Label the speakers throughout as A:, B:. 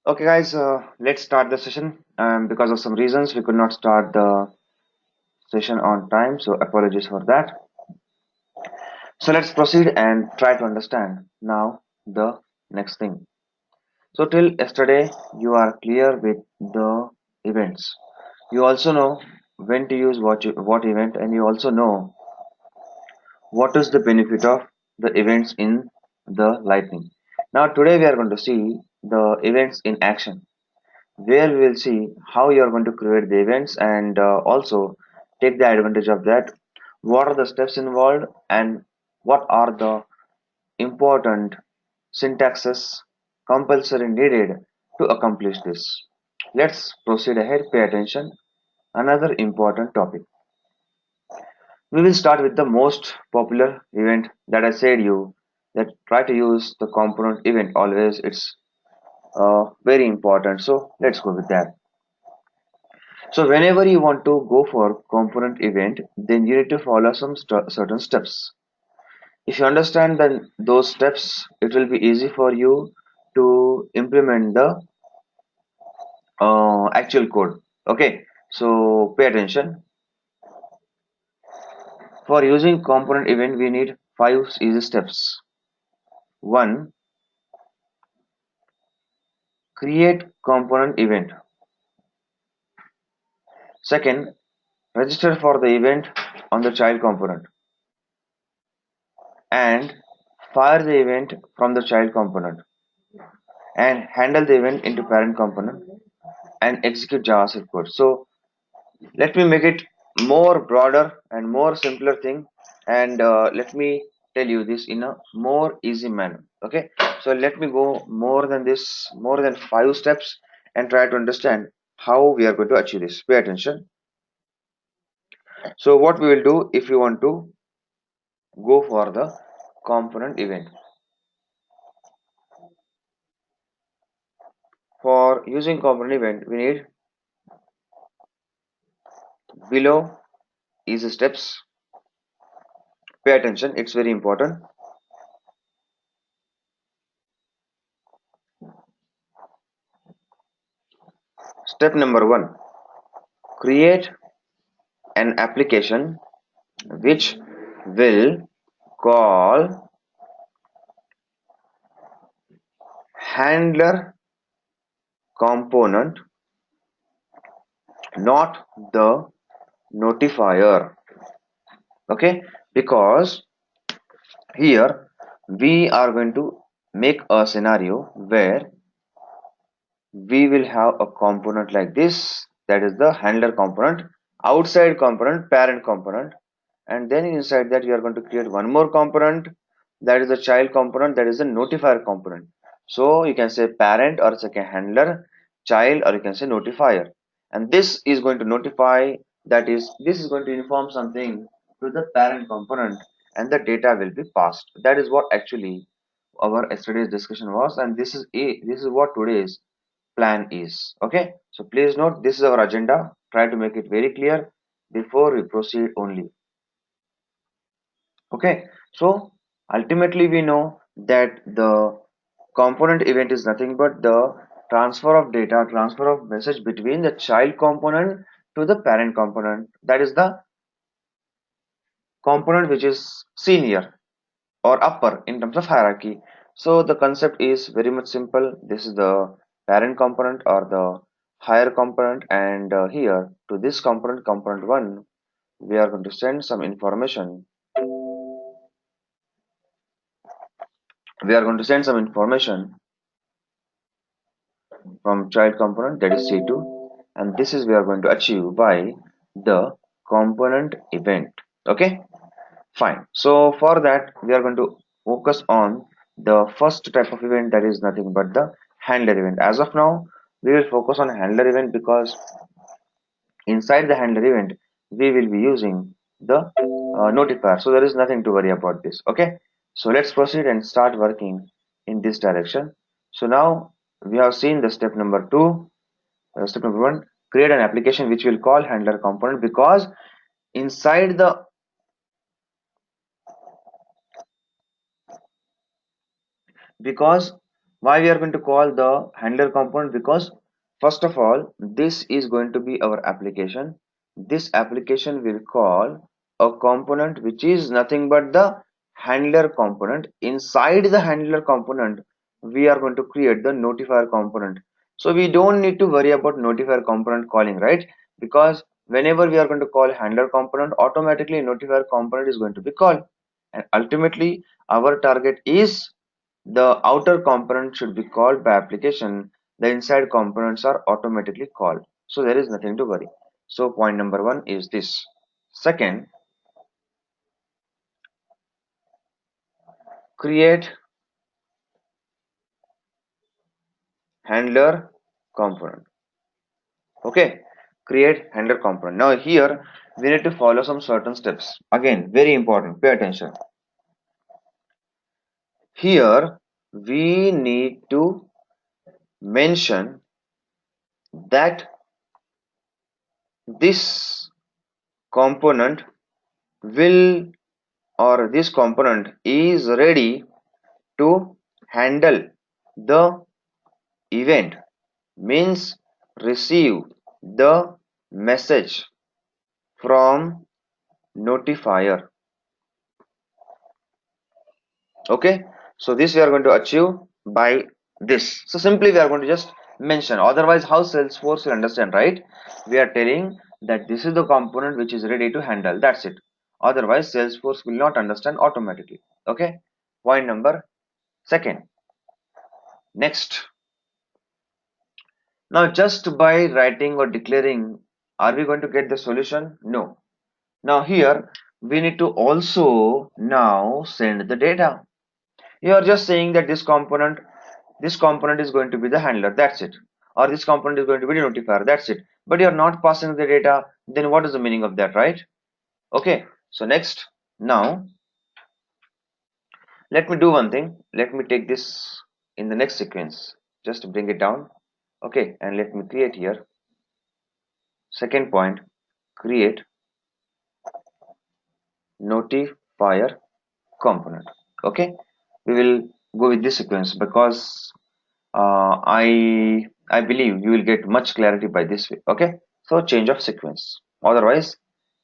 A: Okay, guys, let's start the session. Because of some reasons, we could not start the session on time, so apologies for that. So let's proceed and try to understand now the next thing. So till yesterday, you are clear with the events. You also know when to use what event, and you also know what is the benefit of the events in the lightning. Now today we are going to see the events in action, where we will see how you are going to create the events and also take the advantage of that. What are the steps involved and what are the important syntaxes compulsory needed to accomplish this. Let's proceed ahead. Pay attention. Another important topic. We will start with the most popular event that I said you that try to use the component event always. It's very important. So let's go with that. So whenever you want to go for component event, then you need to follow some certain steps. If you understand then those steps, it will be easy for you to implement the actual code. Okay, so pay attention. For using component event, we need five easy steps. One, create component event. Second, register for the event on the child component and fire the event from the child component and handle the event into parent component and execute JavaScript code. So let me make it more broader and more simpler thing, and let me tell you this in a more easy manner. Okay, so let me go more than this, more than five steps, and try to understand how we are going to achieve this. Pay attention. So what we will do if you want to go for the component event. For using component event, we need below easy steps. Pay attention, it's very important. Step number one, create an application which will call handler component, not the notifier. Okay, because here we are going to make a scenario where we will have a component like this, that is the handler component, outside component, parent component, and then inside that you are going to create one more component, that is the child component, that is the notifier component. So you can say parent or second handler, child, or you can say notifier, and this is going to notify, that is this is going to inform something to the parent component and the data will be passed. That is what actually our yesterday's discussion was, and this is what today's plan is. Okay, so please note this is our agenda. Try to make it very clear before we proceed only. Okay, so ultimately we know that the component event is nothing but the transfer of data, transfer of message between the child component to the parent component. That is the component which is senior or upper in terms of hierarchy. So the concept is very much simple. This is the parent component or the higher component, and here to this component, component 1, we are going to send some information. We are going to send some information from child component, that is C2, and this is we are going to achieve by the component event. Okay, fine. So for that we are going to focus on the first type of event, that is nothing but the handler event. As of now we will focus on handler event because inside the handler event we will be using the notifier, so there is nothing to worry about this. Okay, so let's proceed and start working in this direction. So now we have seen the step number 2. Step number 1, create an application which will call handler component, because inside the because Why we are going to call the handler component? Because first of all, this is going to be our application. This application will call a component which is nothing but the handler component. Inside the handler component, we are going to create the notifier component. So we don't need to worry about notifier component calling, right? Because whenever we are going to call handler component, automatically notifier component is going to be called. And ultimately our target is the outer component should be called by application. The inside components are automatically called. So there is nothing to worry. So point number one is this. Second, create handler component. Okay, create handler component. Now here we need to follow some certain steps. Again, very important. Pay attention. Here we need to mention that this component will or this component is ready to handle the event, means receive the message from notifier. Okay, so this we are going to achieve by this. So simply we are going to just mention, otherwise how Salesforce will understand, right? We are telling that this is the component which is ready to handle, that's it. Otherwise Salesforce will not understand automatically. Okay, point number second. Next, now just by writing or declaring, are we going to get the solution? No. Now here we need to also now send the data. You are just saying that this component is going to be the handler, that's it. Or this component is going to be the notifier, that's it. But you are not passing the data, then what is the meaning of that, right? Okay, so next, now let me do one thing. Let me take this in the next sequence. Just bring it down. Okay, and let me create here. Second point, create notifier component. Okay, we will go with this sequence because I believe you will get much clarity by this way. Okay, so change of sequence, otherwise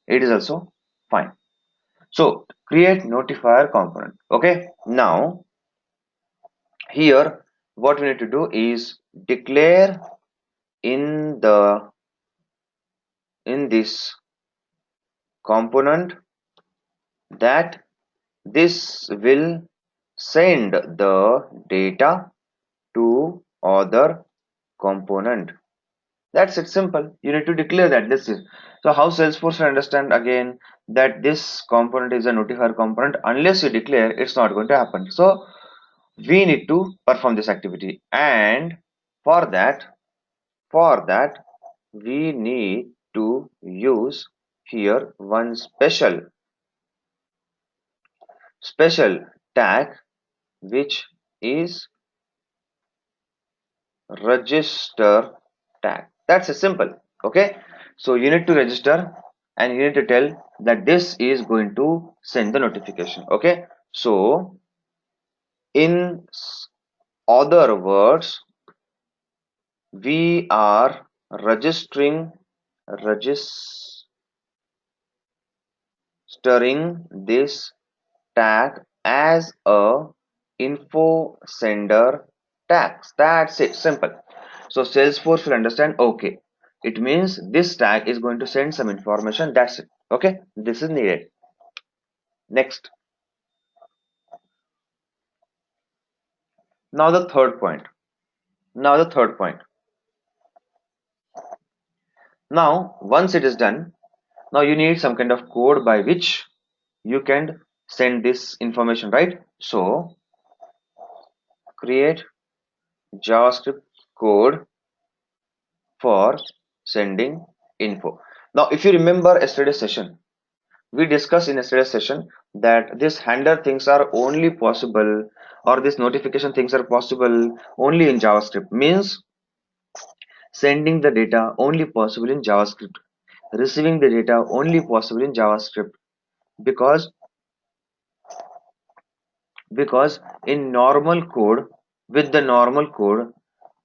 A: it is also fine. So create notifier component. Okay, now here what we need to do is declare in this component that this will send the data to other component. That's it, simple. You need to declare that this is. So how Salesforce will understand again that this component is a notifier component? Unless you declare, it's not going to happen. So we need to perform this activity, and for that we need to use here one special tag, which is register tag. That's a simple. Okay, so you need to register and you need to tell that this is going to send the notification. Okay, so in other words, we are registering this tag as a info sender tag. That's it, simple. So Salesforce will understand, okay, it means this tag is going to send some information, that's it. Okay, this is needed. Next, now the third point. Now once it is done, now you need some kind of code by which you can send this information, right? So create JavaScript code for sending info. Now if you remember yesterday's session, we discussed in yesterday's session that this handler things are only possible, or this notification things are possible only in JavaScript, means sending the data only possible in JavaScript, receiving the data only possible in JavaScript, because in normal code with the normal code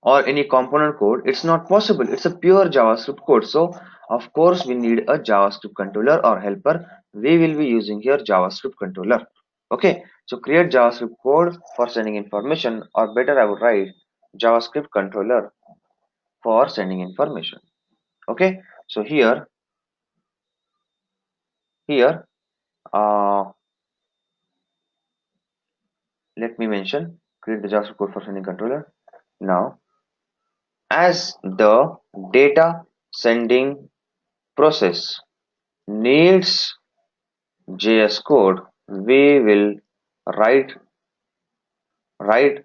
A: or any component code. It's not possible. It's a pure JavaScript code. So of course we need a JavaScript controller or helper. We will be using here JavaScript controller. Okay, so create JavaScript code for sending information, or better I would write JavaScript controller for sending information. Okay, so here uh, let me mention create the JavaScript code for sending controller. Now, as the data sending process needs JS code, we will write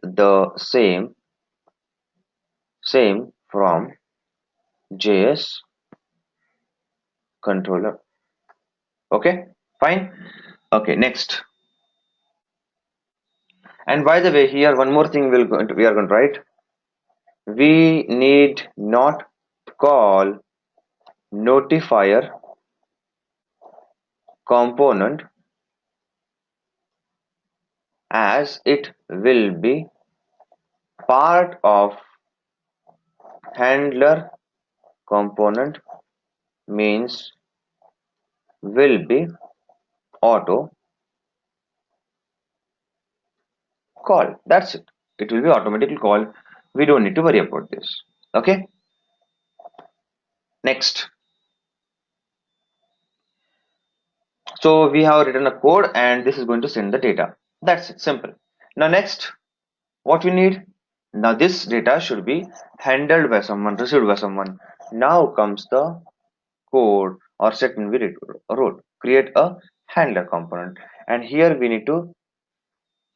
A: the same from JS controller. Okay, fine. Okay, next. And by the way, here one more thing we are going to write. We need not call notifier component, as it will be part of handler component, means will be auto call. That's it. It will be automatically called. We don't need to worry about this. Okay. Next. So we have written a code and this is going to send the data. That's it. Simple. Now next, what we need? Now this data should be handled by someone, received by someone. Now comes the code or statement we wrote. Create a handler component. And here we need to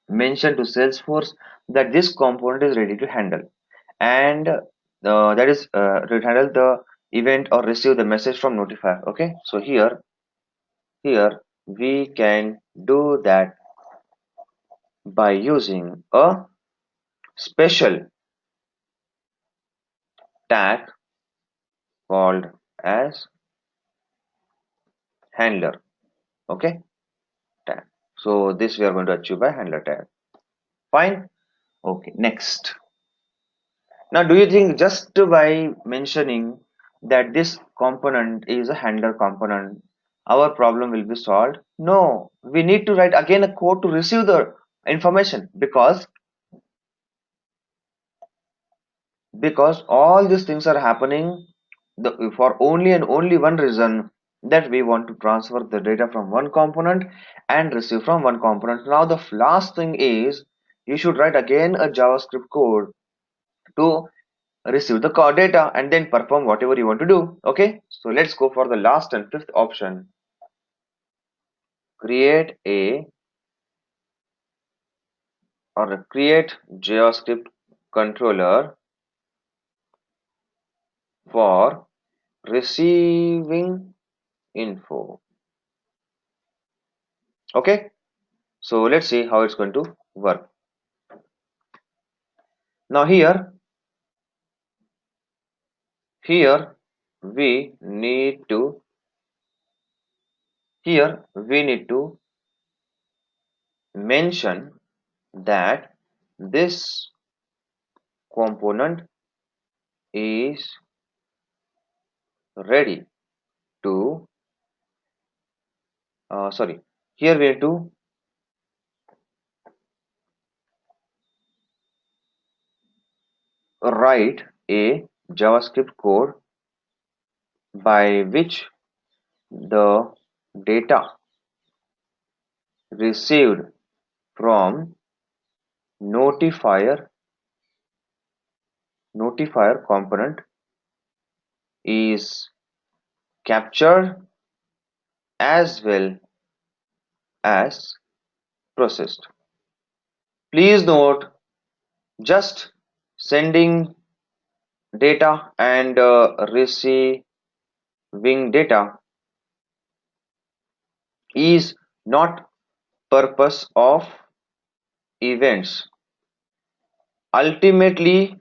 A: mention to Salesforce that this component is ready to handle, and that is to handle the event or receive the message from notifier. Okay, so here we can do that by using a special tag called as handler. Okay, tag. So this we are going to achieve by handler tag. Fine. Okay, next. Now, do you think just by mentioning that this component is a handler component, our problem will be solved? No, we need to write again a code to receive the information, because all these things are happening for only and only one reason, that we want to transfer the data from one component and receive from one component. Now, the last thing is you should write again a JavaScript code to receive the core data and then perform whatever you want to do. Okay, so let's go for the last and fifth option. Create JavaScript controller for receiving info. Okay, so let's see how it's going to work. Now here we need to mention that this component is ready to sorry, here we need to write a JavaScript code by which the data received from notifier component is captured as well as processed. Please note, just sending data and receiving data is not purpose of events. Ultimately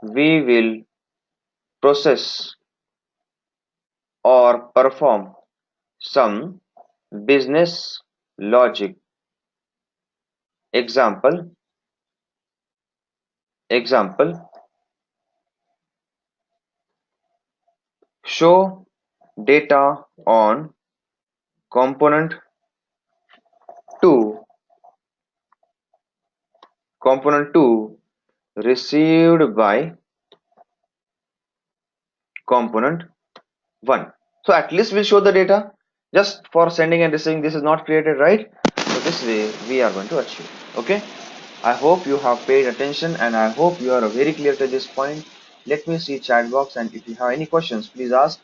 A: we will process or perform some business logic. Example, Example, show data on component 2, component 2 received by component 1. So at least we'll show the data. Just for sending and receiving, this is not created, right? So this way we are going to achieve. Okay. I hope you have paid attention and I hope you are very clear to this point. Let me see chat box, and if you have any questions, please ask.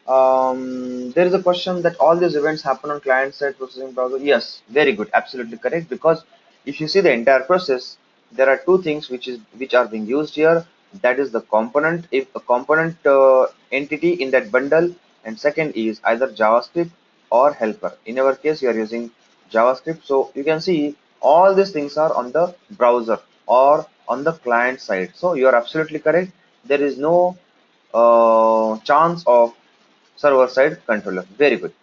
A: There is a question that all these events happen on client side processing browser. Yes, very good, absolutely correct. Because if you see the entire process, there are two things which are being used here. That is the component, if a component entity in that bundle, and second is either JavaScript or helper. In our case, we are using JavaScript. So you can see all these things are on the browser or on the client side. So you are absolutely correct. There is no chance of server side controller. Very good.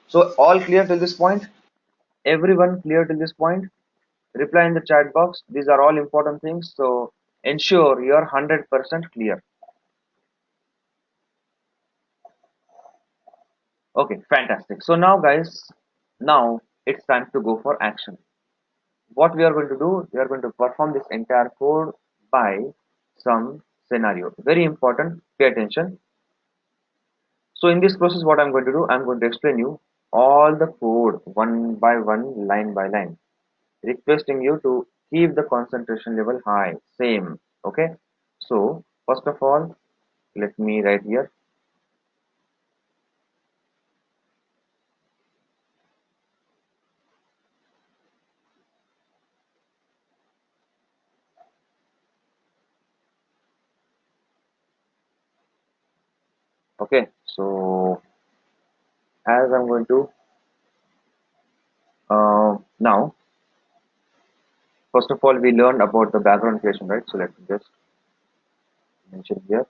A: So all clear till this point? Everyone clear till this point? Reply in the chat box. These are all important things. So ensure you're 100% clear. Okay, fantastic. So now guys, now it's time to go for action. What we are going to do, we are going to perform this entire code by some scenario. Very important, pay attention. So in this process, what I'm going to do, I'm going to explain you all the code one by one, line by line, requesting you to keep the concentration level high, same. Okay. So first of all, let me write here. Okay. So as I'm going to now, first of all, we learned about the background creation, right? So let me just mention here.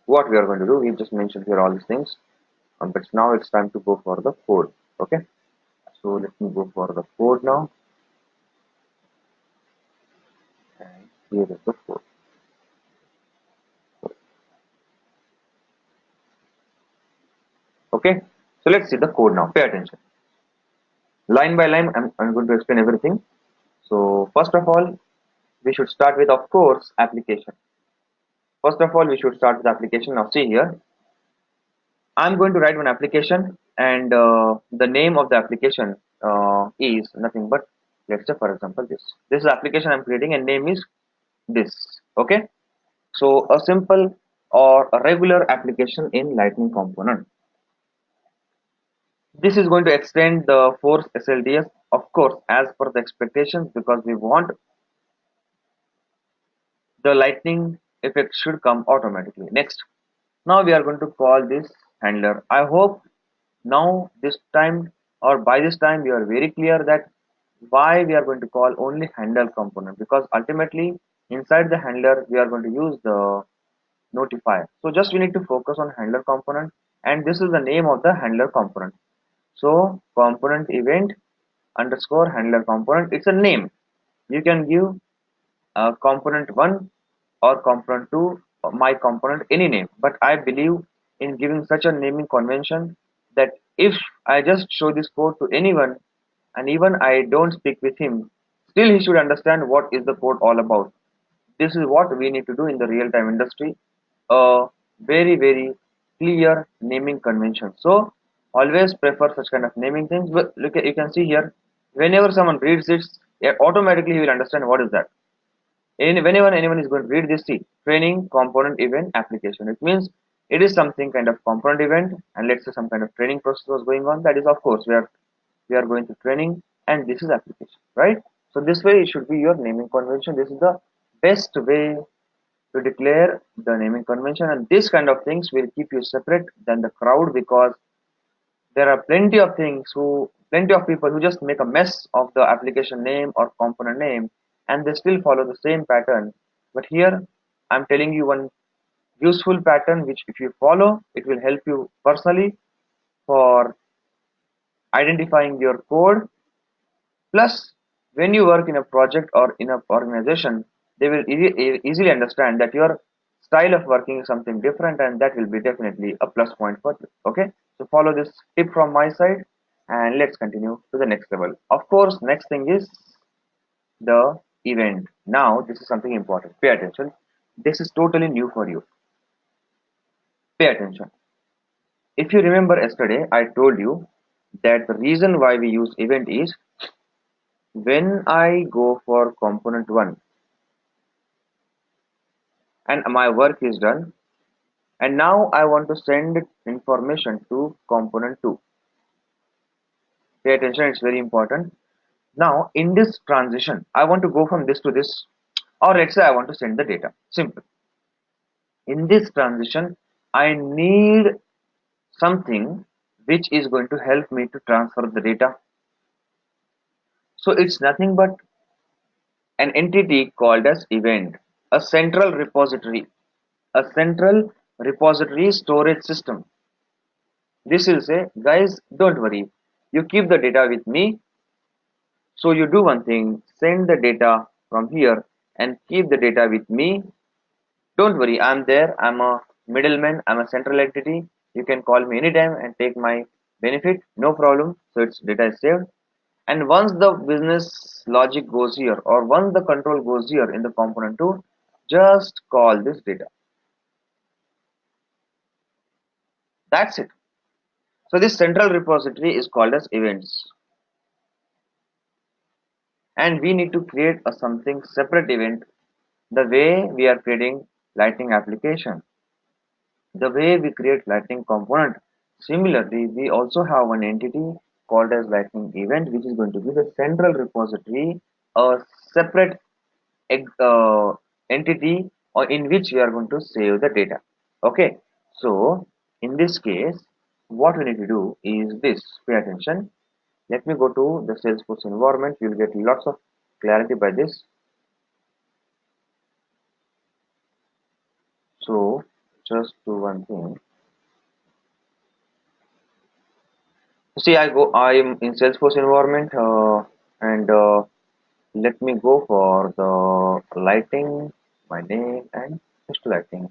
A: What we are going to do, we just mentioned here all these things, but now it's time to go for the code. Okay. So let me go for the code now, and here is the code. Okay, so let's see the code now. Pay attention. Line by line, I'm going to explain everything. So first of all, we should start with, of course, application. First of all, we should start with application. Now see here, I'm going to write one application, and the name of the application is nothing but, let's say for example, this is the application I'm creating, and name is this. Okay, so a simple or a regular application in Lightning component. This is going to extend the force SLDS, of course, as per the expectations, because we want the lightning effect should come automatically. Next, now we are going to call this handler. I hope now this time, or by this time, you are very clear that why we are going to call only handler component, because ultimately inside the handler we are going to use the notifier. So just we need to focus on handler component, and this is the name of the handler component. So component event underscore handler component, it's a name. You can give component 1 or component 2 or my component, any name, but I believe in giving such a naming convention that if I just show this code to anyone and even I don't speak with him, still he should understand what is the code all about. This is what we need to do in the real-time industry, a very clear naming convention. So always prefer such kind of naming things. But look at, you can see here, whenever someone reads this, yeah, automatically he will understand what is that. And whenever anyone is going to read this, see, training component event application, it means it is something kind of component event, and let's say some kind of training process was going on. That is, of course, we are going to training, and this is application, right? So this way it should be your naming convention. This is the best way to declare the naming convention, and this kind of things will keep you separate than the crowd, because there are plenty of people who just make a mess of the application name or component name, and they still follow the same pattern. But here I'm telling you one useful pattern which if you follow, it will help you personally for identifying your code Plus, when you work in a project or in an organization, they will easily understand that your style of working is something different, and that will be definitely a plus point for you. Okay, so follow this tip from my side, and let's continue to the next level. Of course, next thing is the event. Now, this is something important. Pay attention. This is totally new for you. Pay attention. If you remember yesterday, I told you that the reason why we use event is when I go for component 1 and my work is done, and now I want to send information to component 2. Pay attention, it's very important. Now, in this transition, I want to go from this to this, or let's say I want to send the data. Simple. In this transition, I need something which is going to help me to transfer the data. So it's nothing but an entity called as event, a central repository storage system. This will say, guys, don't worry, you keep the data with me. So you do one thing, send the data from here and keep the data with me. Don't worry, I'm there. I'm a middleman, I'm a central entity. You can call me anytime and take my benefit, no problem. So its data is saved. And once the business logic goes here, or once the control goes here in the component 2, just call this data. That's it. So this central repository is called as events. And we need to create a something separate event the way we are creating lightning application, the way we create lightning component. Similarly, we also have an entity called as lightning event, which is going to be the central repository, a separate uh, entity or in which we are going to save the data. Okay, so in this case, what we need to do is this. Pay attention. Let me go to the Salesforce environment. You'll get lots of clarity by this. So just do one thing. See, I am in Salesforce environment, and let me go for the lighting, my name, and just lighting.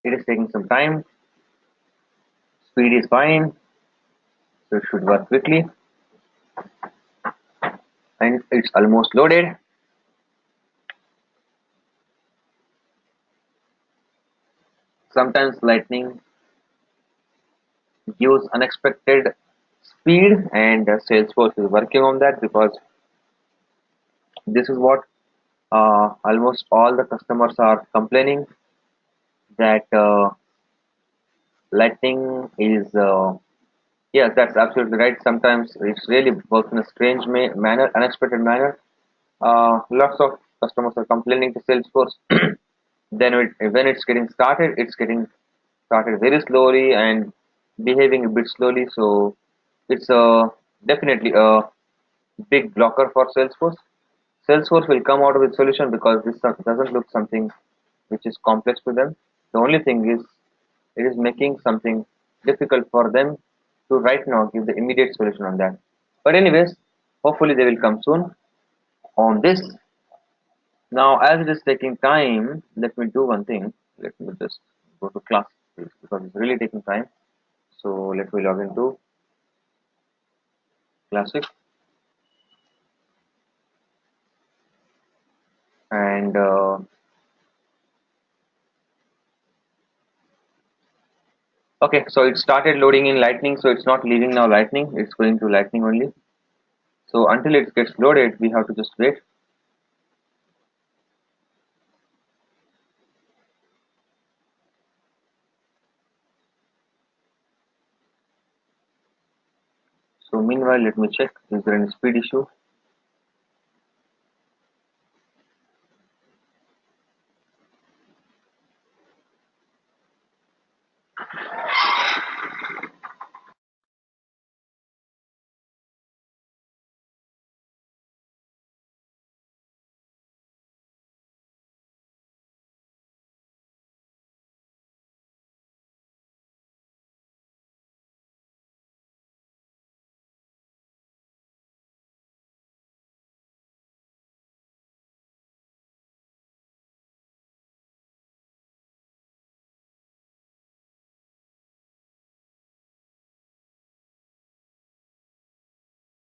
A: It is taking some time. Speed is fine, so it should work quickly, and it's almost loaded. Sometimes lightning gives unexpected speed, and Salesforce is working on that because this is what almost all the customers are complaining that lightning is yes, that's absolutely right. Sometimes it's really works in a strange manner, unexpected manner. Lots of customers are complaining to Salesforce. Then when it's getting started, it's getting started very slowly and behaving a bit slowly. So it's definitely a big blocker for Salesforce. Salesforce will come out with a solution because this doesn't look something which is complex to them. The only thing is it is making something difficult for them to right now give the immediate solution on that. But anyways, hopefully they will come soon on this. Now, as it is taking time, let me do one thing. Let me just go to class please, because it's really taking time. So let me log into Classic and okay. So it started loading in Lightning, so it's not leaving now Lightning. It's going to Lightning only. So until it gets loaded, we have to just wait. So meanwhile, let me check, is there any speed issue?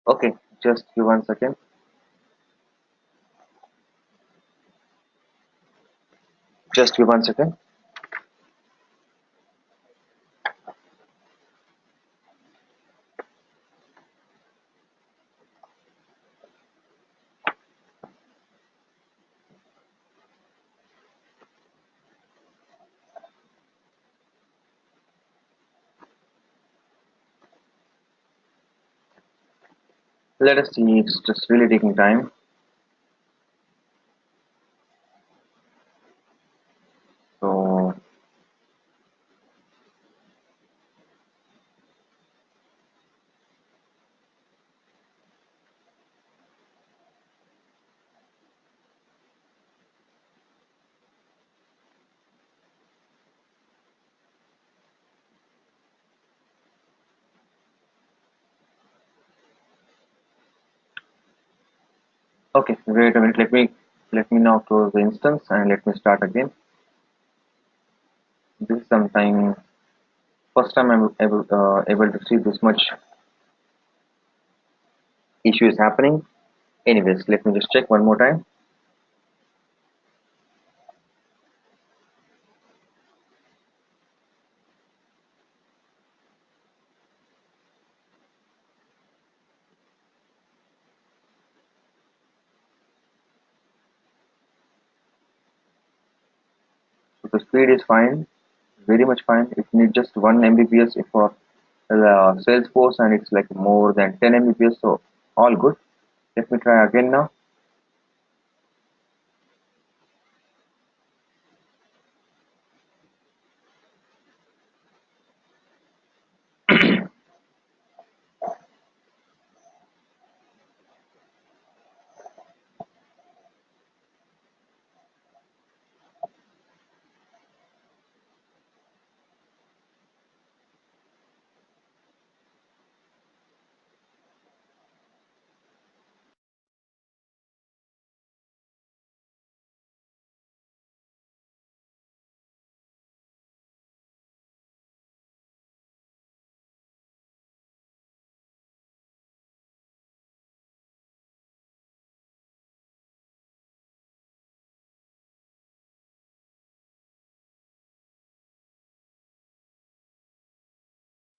A: Okay, just give 1 second. Just give 1 second. Let us see, it's just really taking time. So okay, wait a minute. Let me now close the instance and let me start again. This is sometime first time I'm able to see this much issue is happening. Anyways, let me just check one more time. So the speed is fine, very much fine. It needs just 1 Mbps for Salesforce, and it's like more than 10 Mbps. So all good. Let me try again now.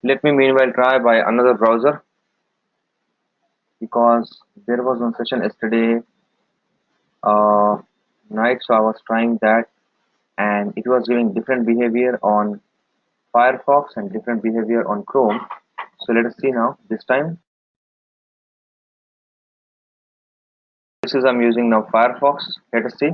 A: Let me meanwhile try by another browser, because there was one session yesterday uh, night, so I was trying that, and it was giving different behavior on Firefox and different behavior on Chrome. So let us see now. This time, this is I'm using now Firefox. Let us see.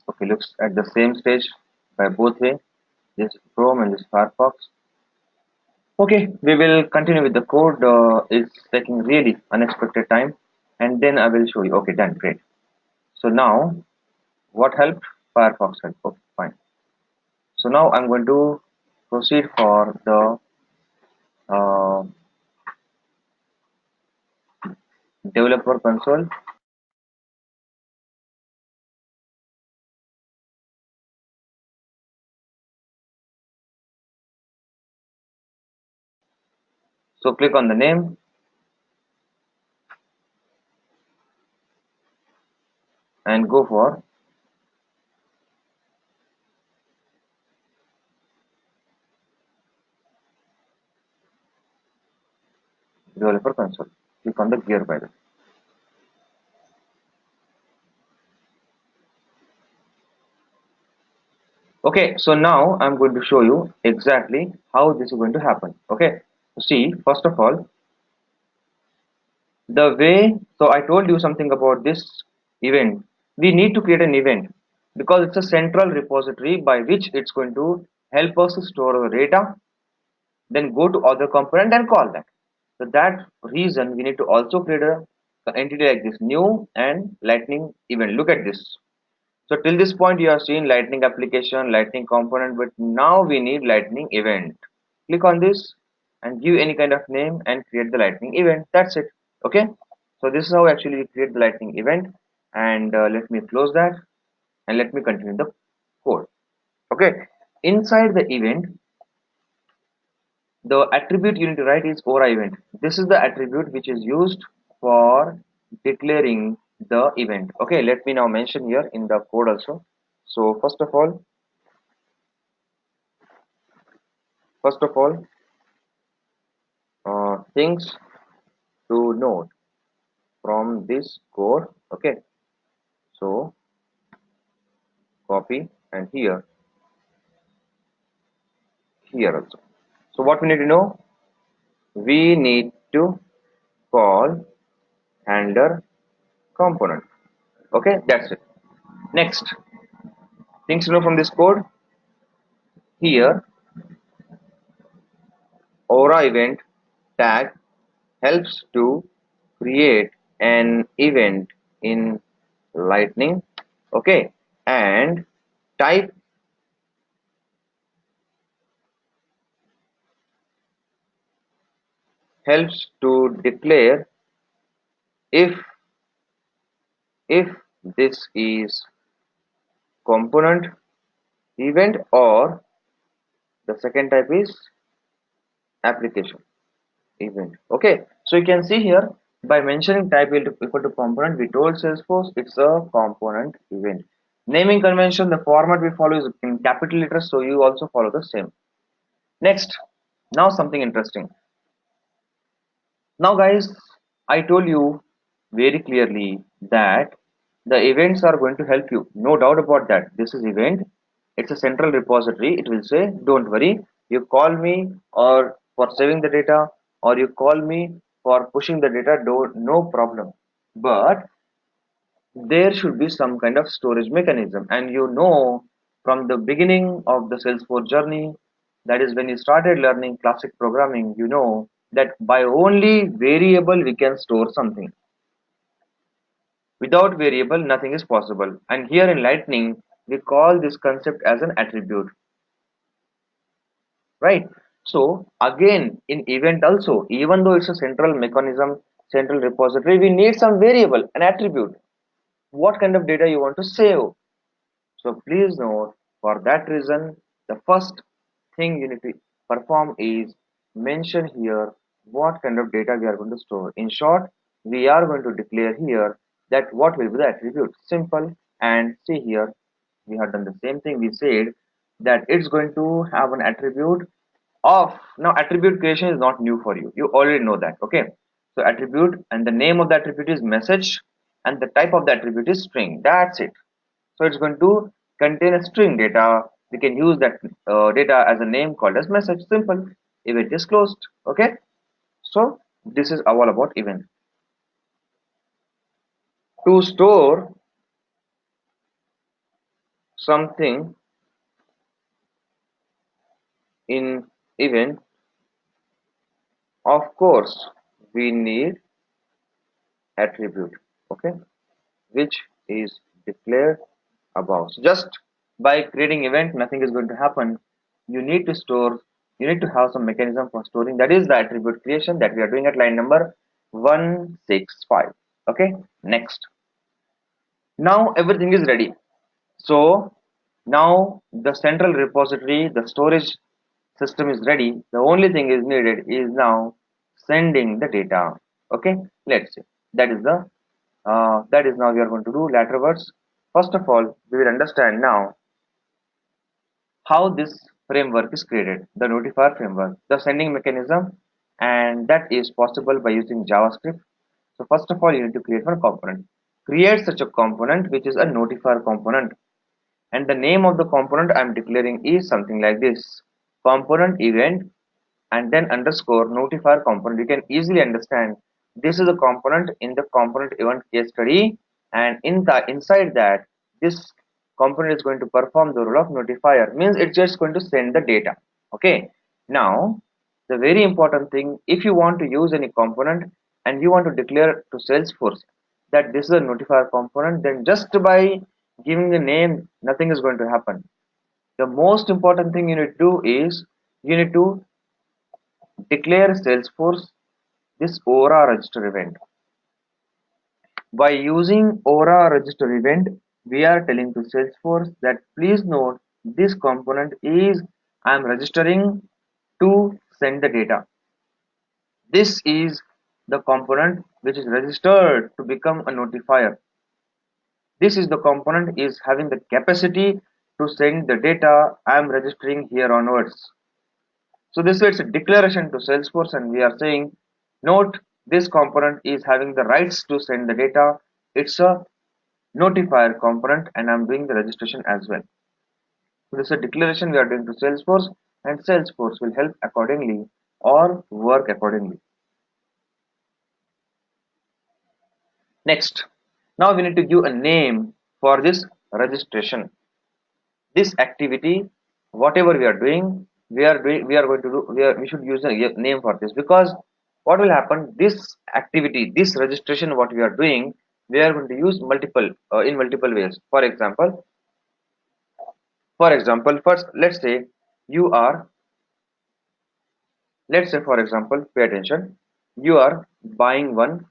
A: Okay, looks at the same stage by both way. This is Chrome and this Firefox. Okay, we will continue with the code. It's taking really unexpected time, and then I will show you. Okay, done, great. So now, what helped? Firefox helped. Okay, fine. So now I'm going to proceed for the uh, developer console. So click on the name and go for developer console. Click on the gear by the. Okay, so now I'm going to show you exactly how this is going to happen. Okay, so see, first of all, the way, so I told you something about this event. We need to create an event because it's a central repository by which it's going to help us to store our data, then go to other component and call that. So that reason we need to also create a entity like this, new and lightning event. Look at this. So till this point you have seen lightning application, lightning component, but now we need lightning event. Click on this and give any kind of name and create the lightning event. That's it. Okay. So this is how actually we create the lightning event, and let me close that and let me continue the code. Okay. Inside the event, the attribute you need to write is aura event. This is the attribute which is used for declaring the event. Okay, let me now mention here in the code also. So first of all, things to note from this code. Okay, so copy and here also. So what we need to know? We need to call handler component. Okay, that's it. Next, things to know from this code. Here, aura event tag helps to create an event in lightning. Okay, and type helps to declare if if this is component event, or the second type is application event. Okay, so you can see here by mentioning type equal to component, we told Salesforce it's a component event. Naming convention, the format we follow is in capital letters, so you also follow the same. Next, now something interesting. Now guys, I told you very clearly that the events are going to help you, no doubt about that. This is event, it's a central repository. It will say don't worry, you call me or for saving the data, or you call me for pushing the data, don't, no problem. But there should be some kind of storage mechanism, and you know, from the beginning of the Salesforce journey, that is when you started learning classic programming, you know that by only variable we can store something. Without variable nothing is possible, and here in lightning we call this concept as an attribute, right? So again in event also, even though it's a central mechanism, central repository, we need some variable, an attribute. What kind of data you want to save? So please note, for that reason, the first thing you need to perform is mention here what kind of data we are going to store. In short, we are going to declare here that what will be the attribute. Simple. And see here, we have done the same thing. We said that it's going to have an attribute of, now attribute creation is not new for you. You already know that. Okay. So attribute, and the name of the attribute is message, and the type of the attribute is string. That's it. So it's going to contain a string data. We can use that data as a name called as message. Simple. Event is closed. Okay. So this is all about event. To store something in event, of course, we need attribute. Okay, which is declared above. So just by creating event, nothing is going to happen. You need to store, you need to have some mechanism for storing. That is the attribute creation that we are doing at line number 165. Okay, next. Now everything is ready. So now the central repository, the storage system is ready. The only thing is needed is now sending the data. Okay, let's see. That is the that is now we are going to do later words. First of all, we will understand now how this framework is created, the notifier framework, the sending mechanism, and that is possible by using JavaScript. So first of all, you need to create one component. Create such a component which is a notifier component. and the name of the component I'm declaring is something like this: component event, and then underscore notifier component. You can easily understand this is a component in the component event case study, and inside that, this component is going to perform the role of notifier, means it's just going to send the data. Okay, now the very important thing, if you want to use any component and you want to declare to Salesforce that this is a notifier component, then just by giving the name, nothing is going to happen. The most important thing you need to do is you need to declare Salesforce this Aura register event. By using Aura register event, we are telling to Salesforce that please note this component is I am registering to send the data. This is the component which is registered to become a notifier. This is the component is having the capacity to send the data I am registering here onwards. So this way it's a declaration to Salesforce, and we are saying, note this component is having the rights to send the data. It's a notifier component and I'm doing the registration as well. So this is a declaration we are doing to Salesforce, and Salesforce will help accordingly or work accordingly. Next, now we need to give a name for this registration. This activity, whatever we are doing, we should use a name for this, because what will happen, this activity, this registration, what we are doing, we are going to use multiple in multiple ways. For example, first you are let's say for example, pay attention, you are buying one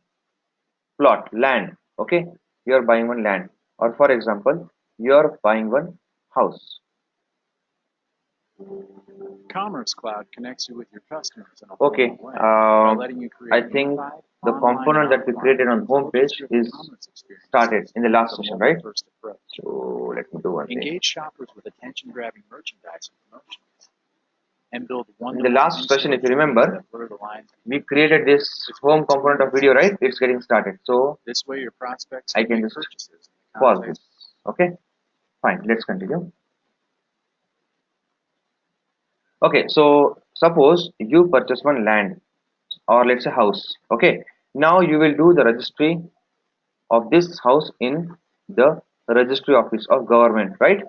A: plot land. Okay, you are buying one land, or for example, you are buying one house.
B: Commerce Cloud connects you with your customers in a
A: Okay,
B: way by letting you create
A: I think the component that we created on home page is started in the last session, right? So let me do one thing.
B: Engage shoppers with attention-grabbing merchandise and promotions, and build
A: in the last session, if you remember, we created this home component of video, right? It's getting started, so
B: this way your prospects
A: I can just pause this. Okay, fine, let's continue. Okay, so suppose you purchase one land, or let's say house. Okay, now you will do the registry of this house in the registry office of government, right?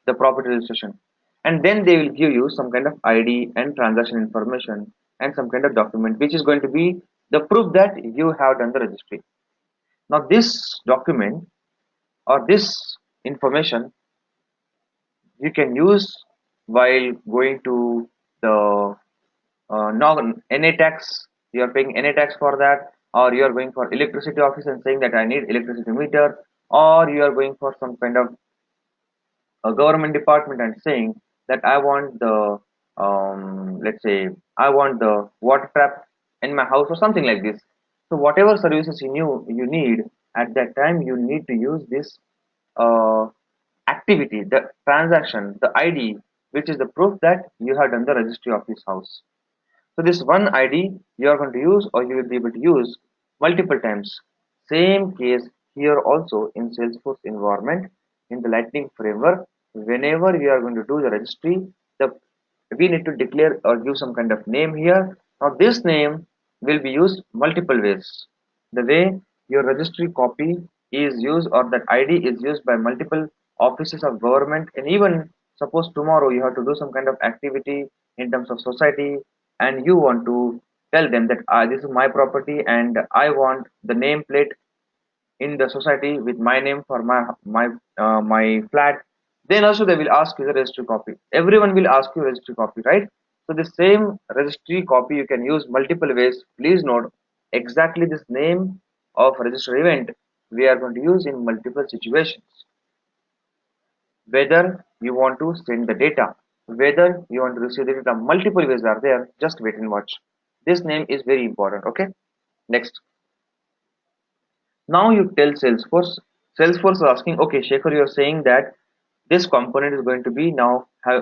A: The property registration, and then they will give you some kind of ID and transaction information and some kind of document which is going to be the proof that you have done the registry. Now this document or this information you can use while going to the NA tax. You are paying NA tax for that, or you are going for electricity office and saying that I need electricity meter, or you are going for some kind of a government department and saying that I want the let's say I want the water tap in my house or something like this. So whatever services you need at that time, you need to use this uh, activity, the transaction, the ID, which is the proof that you have done the registry of this house. So this one ID you are going to use, or you will be able to use multiple times. Same case here also in Salesforce environment, in the Lightning framework. Whenever we are going to do the registry, the we need to declare or give some kind of name here. Now this name will be used multiple ways. The way your registry copy is used, or that ID is used by multiple offices of government, and even suppose tomorrow you have to do some kind of activity in terms of society, and you want to tell them that this is my property and I want the nameplate in the society with my name for my flat, then also they will ask you the registry copy. Everyone will ask you registry copy, right? So the same registry copy you can use multiple ways. Please note exactly this name of register event we are going to use in multiple situations. Whether you want to send the data, whether you want to receive the data, multiple ways are there. Just wait and watch. This name is very important. Okay, next. Now you tell Salesforce. Salesforce is asking, okay, Shekhar, you're saying that this component is going to be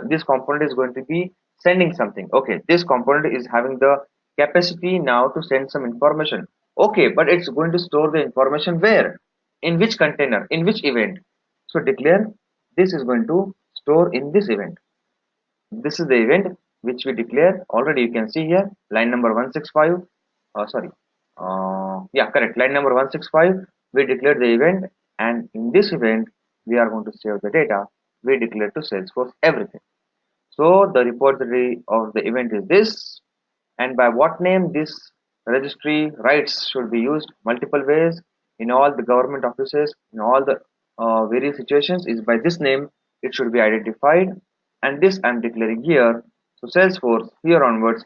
A: this component is going to be sending something. Okay, this component is having the capacity now to send some information. Okay, but it's going to store the information where? In which container? In which event? So declare this is going to store in this event. This is the event which we declare already. You can see here line number 165. Sorry. Yeah, correct. Line number 165. We declared the event, and in this event, we are going to save the data. We declare to Salesforce everything. So the repository of the event is this, and by what name this registry rights should be used multiple ways in all the government offices, in all the various situations is by this name it should be identified, and this I'm declaring here. So Salesforce here onwards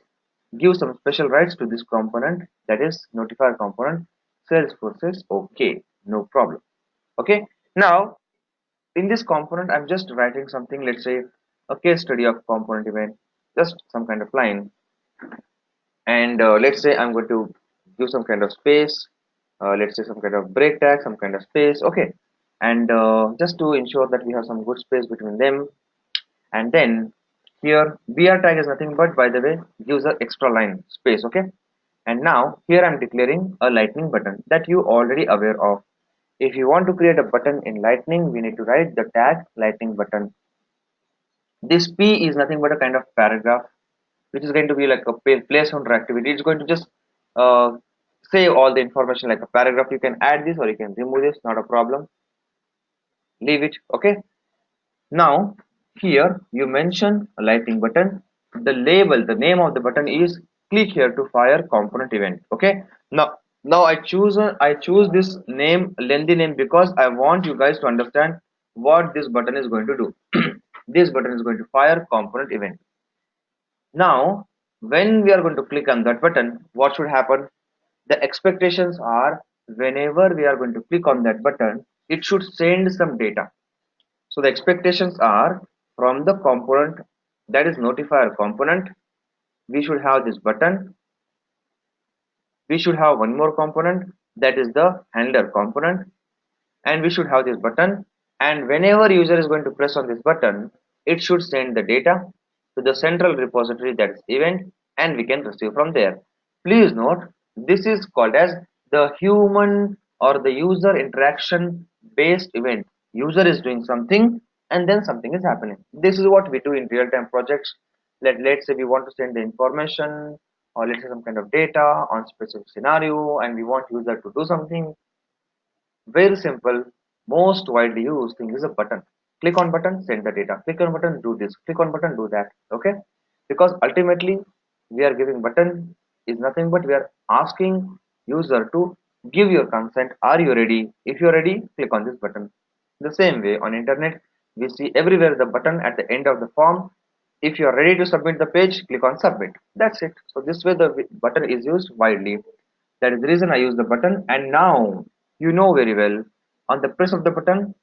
A: give some special rights to this component, that is notifier component. Salesforce says okay, no problem. Okay, now in this component I'm just writing something, let's say a case study of component event, just some kind of line, and let's say I'm going to give some kind of space, let's say some kind of break tag, some kind of space, okay, and just to ensure that we have some good space between them, and then here br tag is nothing but, by the way, gives an extra line space, okay, and now here I'm declaring a lightning button that you already aware of. If you want to create a button in lightning, we need to write the tag lightning button. This p is nothing but a kind of paragraph which is going to be like a placeholder activity. It's going to just uh, save all the information like a paragraph. You can add this or you can remove this, not a problem. Leave it, okay. Now here you mention a lightning button. The label, the name of the button is click here to fire component event. Okay. Now I choose this name, lengthy name, because I want you guys to understand what this button is going to do. This button is going to fire component event. Now, when we are going to click on that button, what should happen? The expectations are whenever we are going to click on that button, it should send some data. So the expectations are from the component, that is notifier component, we should have this button. We should have one more component, that is the handler component, and we should have this button, and whenever user is going to press on this button, it should send the data to the central repository, that is event, and we can receive from there. Please note, this is called as the human or the user interaction based event. User is doing something and then something is happening. This is what we do in real-time projects. Let's say we want to send the information, or let's say some kind of data on specific scenario, and we want user to do something. Very simple, most widely used thing is a button. Click on button, send the data. Click on button, do this. Click on button, do that. Okay? Because ultimately we are giving button is nothing but we are asking user to give your consent. Are you ready? If you're ready, click on this button. The same way on internet, we see everywhere the button at the end of the form. If you are ready to submit the page, click on submit. That's it. So this way the button is used widely. That is the reason I use the button. And now you know very well, on the press of the button,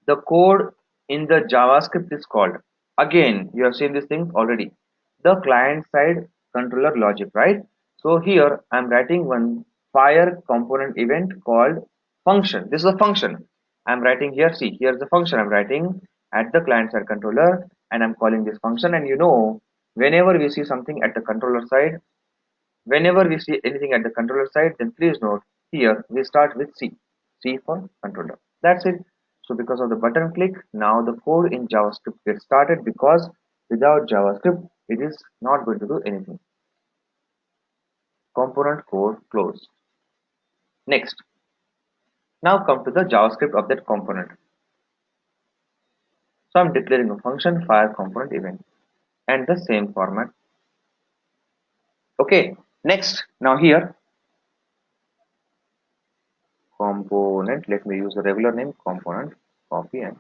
A: the code in the JavaScript is called. Again, you have seen this thing already. The client side controller logic, right? So here I'm writing one fire component event called function. This is a function. I'm writing here, see, here's the function I'm writing at the client side controller, and I'm calling this function. And you know, whenever we see something at the controller side, whenever we see anything at the controller side, then please note here we start with C. C for controller. That's it. So because of the button click, now the code in JavaScript gets started, because without JavaScript, it is not going to do anything. Component code close. Next. Now come to the JavaScript of that component. So I'm declaring a function fire component event and the same format. Okay. Next. Now here component, let me use the regular name component, copy and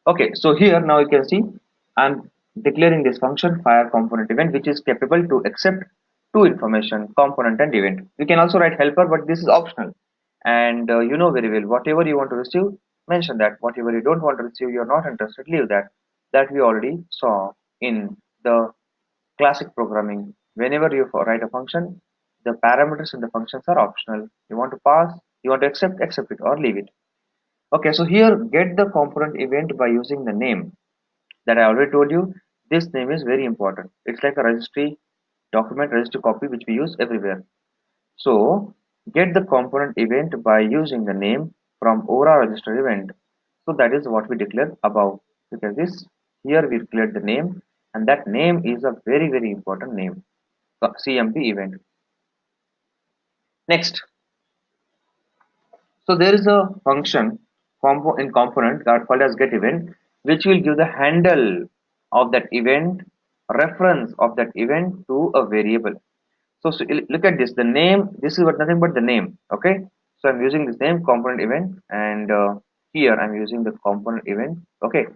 A: okay. So here now you can see I'm declaring this function fire component event, which is capable to accept two information, component and event. We can also write helper, but this is optional, and you know very well, whatever you want to receive, mention that. Whatever you don't want to receive, you're not interested, leave that. That we already saw in the classic programming. Whenever you write a function, the parameters in the functions are optional. You want to pass, you want to accept it or leave it. Okay, so here get the component event by using the name that I already told you. This name is very important. It's like a registry document, registry copy, which we use everywhere. So get the component event by using the name from Aura register event. So that is what we declare above. Look at this. Here we declared the name, and that name is a very very important name. So CMP event. Next, so there is a function in component that called as get event, which will give the handle of that event, reference of that event to a variable. So look at this. The name. This is what nothing but the name. Okay. So I'm using this name component event, and here I'm using the component event. Okay.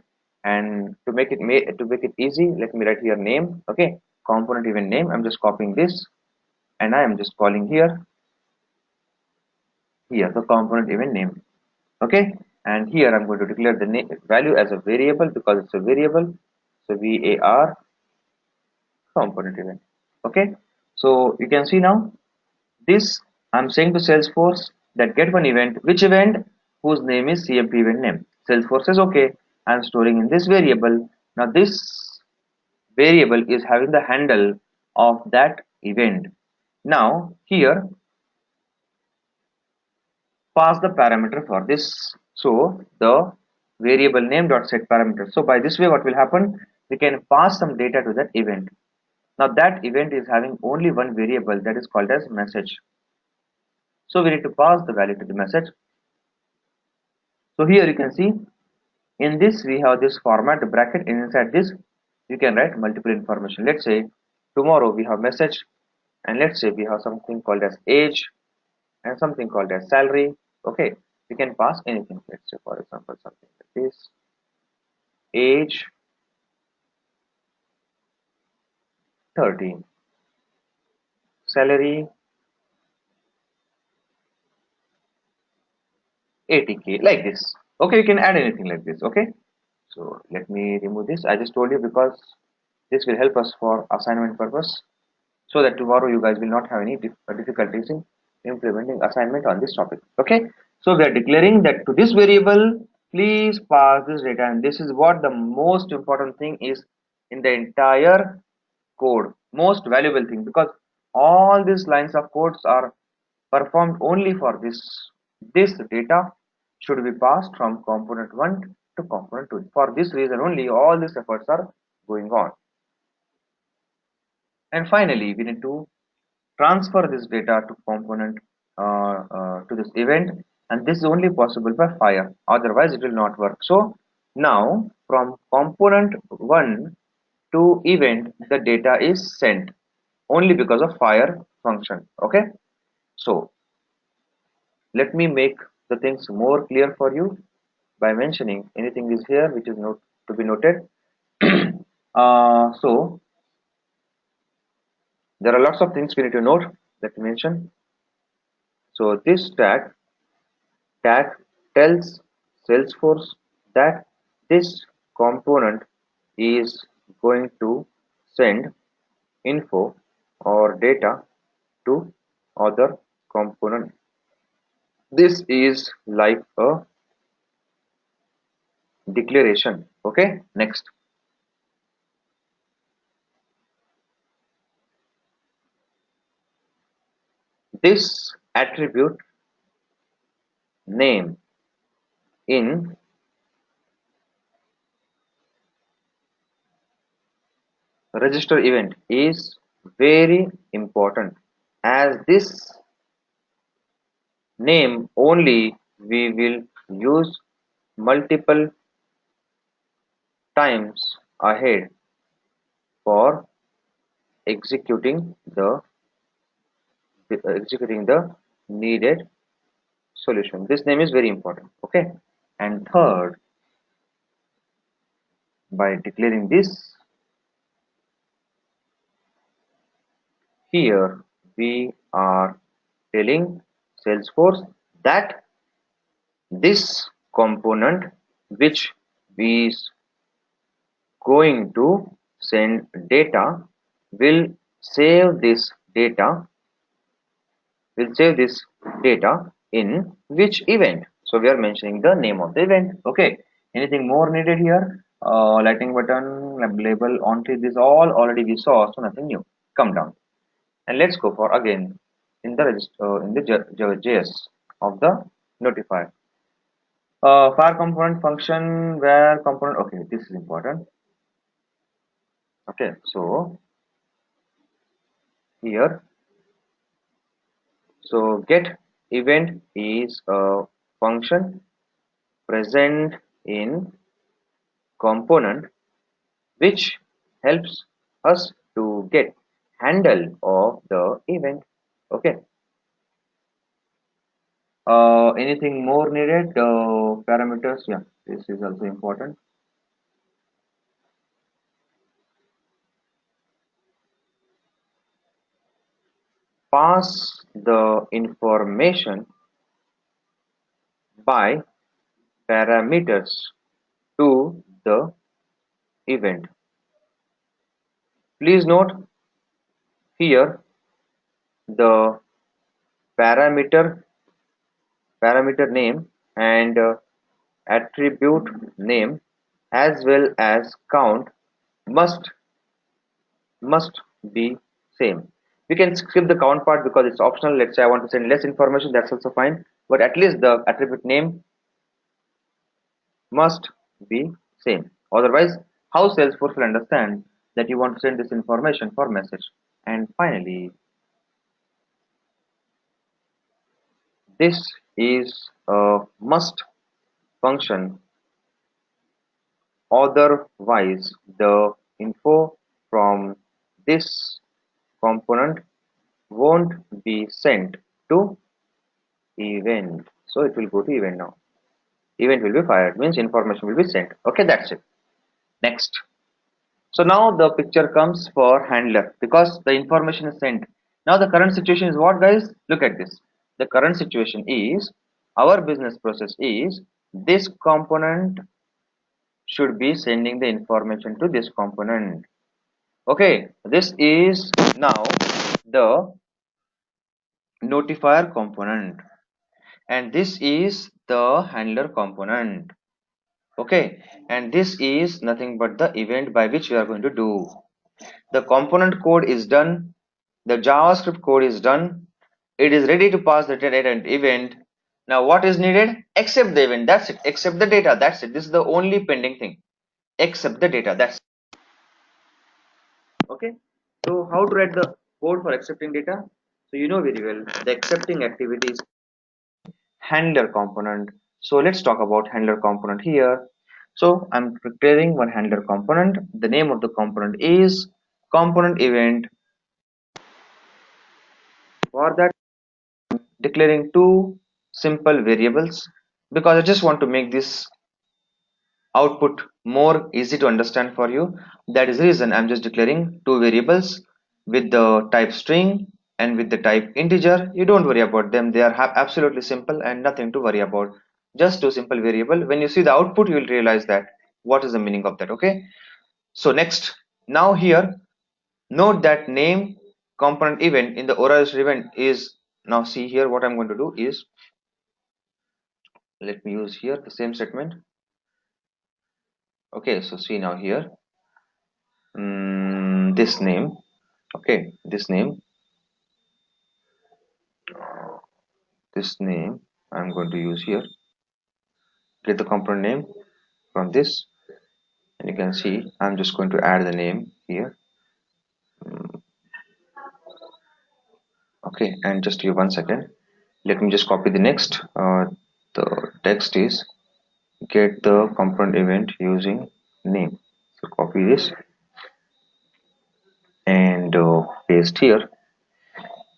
A: And to make it easy, let me write here name. Okay. Component event name. I'm just copying this, and I am just calling here the component event name. Okay, and here I'm going to declare the value as a variable because it's a variable. So var component event. Okay, so you can see now this. I'm saying to Salesforce that get one event. Which event? Whose name is CMP event name. Salesforce says okay, I'm storing in this variable. Now this variable is having the handle of that event. Now here pass the parameter for this. So the variable name dot set parameter. So by this way what will happen, we can pass some data to that event. Now that event is having only one variable, that is called as message. So we need to pass the value to the message. So here you can see in this we have this format bracket, and inside this you can write multiple information. Let's say tomorrow we have message, and let's say we have something called as age and something called as salary. Okay, we can pass anything. Let's say for example something like this: age 13, salary 80K, like this. Okay, you can add anything like this. Okay, so let me remove this. I just told you because this will help us for assignment purpose, so that tomorrow you guys will not have any difficulties in implementing assignment on this topic. Okay, so we are declaring that to this variable please pass this data, and this is what the most important thing is in the entire code, most valuable thing, because all these lines of codes are performed only for this data should be passed from component 1 to component 2. For this reason only all these efforts are going on. And finally we need to transfer this data to component to this event, and this is only possible by fire, otherwise it will not work. So now from component 1 to event the data is sent only because of fire function. Okay, so let me make the things more clear for you by mentioning anything is here which is not to be noted. So there are lots of things we need to note. Let me mention. So this tag tells Salesforce that this component is going to send info or data to other component. This is like a declaration. Okay, next. This attribute name in register event is very important, as this name only we will use multiple times ahead for executing the needed solution. This name is very important. Okay, and third, by declaring this, here we are telling Salesforce that this component which is going to send data will save this data in which event. So we are mentioning the name of the event. Okay, anything more needed here? Lighting button, label, on tree, this all already we saw, so nothing new. Come down and let's go for again in the JS of the notifier. Fire component function where component, okay, this is important. Okay, so here, so get event is a function present in component which helps us to get handle of the event. Okay, anything more needed? Parameters, yeah, this is also important. Pass the information by parameters to the event. Please note here the parameter name and attribute name as well as count must must be same. We can skip the count part because it's optional. Let's say I want to send less information, that's also fine, but at least the attribute name must be same. Otherwise, how Salesforce will understand that you want to send this information for message? And finally, this is a must function, otherwise the info from this component won't be sent to event. So it will go to event now. Event will be fired, means information will be sent. Okay, that's it. Next. So now the picture comes for handler because the information is sent. Now the current situation is what, guys? Look at this. The current situation is our business process is this component should be sending the information to this component. Okay, this is now the notifier component and this is the handler component. Okay, and this is nothing but the event by which we are going to do. The component code is done, the JavaScript code is done, it is ready to pass the data and event. Now what is needed? Accept the event, that's it. Accept the data, that's it. This is the only pending thing. Accept the data, that's it. Okay, so how to write the code for accepting data? So you know very well the accepting activity is handler component. So let's talk about handler component here. So I'm preparing one handler component. The name of the component is component event. For that, declaring two simple variables because I just want to make this output more easy to understand for you. That is the reason I'm just declaring two variables with the type string and with the type integer. You don't worry about them, they are absolutely simple and nothing to worry about. Just two simple variable. When you see the output you will realize that what is the meaning of that. Okay, so next, now here note that name component event in the Aura event is, now see here what I'm going to do is, let me use here the same statement. Okay, so see now here, this name, okay, this name I'm going to use here. Get the component name from this and you can see I'm just going to add the name here. Okay, and just give 1 second, let me just copy the next. The text is get the component event using name. So copy this and paste here,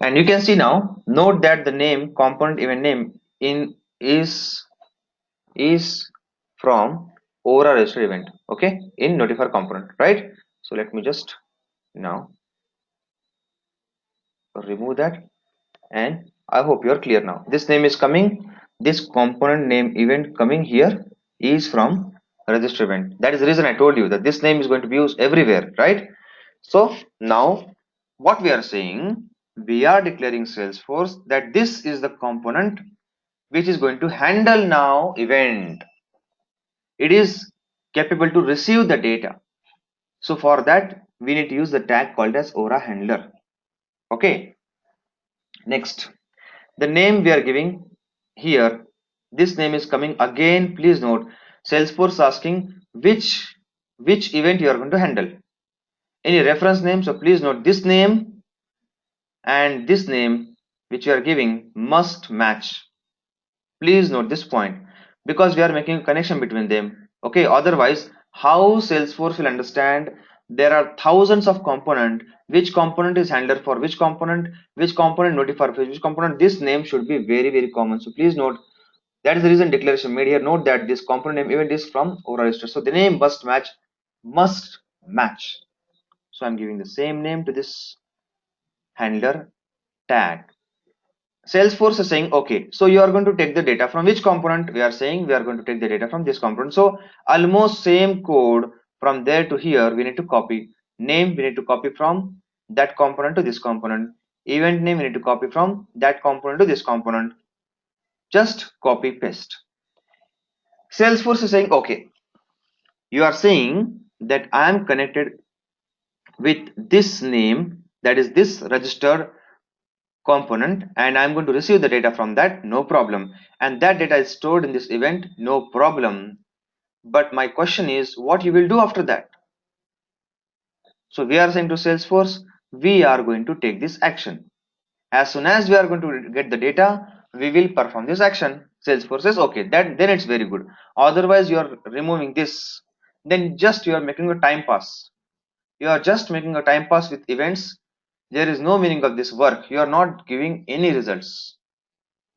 A: and you can see now, note that the name component event name in is from Aura register event, okay, in notifier component, right? So let me just now remove that and I hope you are clear now. This name is coming, this component name event coming here is from register event. That is the reason I told you that this name is going to be used everywhere, right? So now what we are saying, we are declaring Salesforce that this is the component which is going to handle now event. It is capable to receive the data. So for that we need to use the tag called as Aura handler. Okay, next, the name we are giving here This name is coming again. Please note, Salesforce asking which event you are going to handle. Any reference name. So please note this name and this name which you are giving must match. Please note this point because we are making a connection between them. Okay, otherwise, how Salesforce will understand there are thousands of component, which component is handler for which component notifier for which component. This name should be very common. So please note that is the reason declaration made here. Note that this component name event is from overall register. So the name must match. So I'm giving the same name to this handler tag. Salesforce is saying, okay, so you are going to take the data from which component? We are saying we are going to take the data from this component. So almost same code from there to here, we need to copy. Name, we need to copy from that component to this component. Event name, we need to copy from that component to this component. Just copy paste. Salesforce is saying, okay, you are saying that I am connected with this name, that is this registered component, and I'm going to receive the data from that, no problem. And that data is stored in this event, no problem. But my question is, what you will do after that? So we are saying to Salesforce, we are going to take this action. As soon as we are going to get the data, we will perform this action. Salesforce says, okay, then it's very good. Otherwise, you are removing this, then just you are making a time pass. You are just making a time pass with events. There is no meaning of this work. You are not giving any results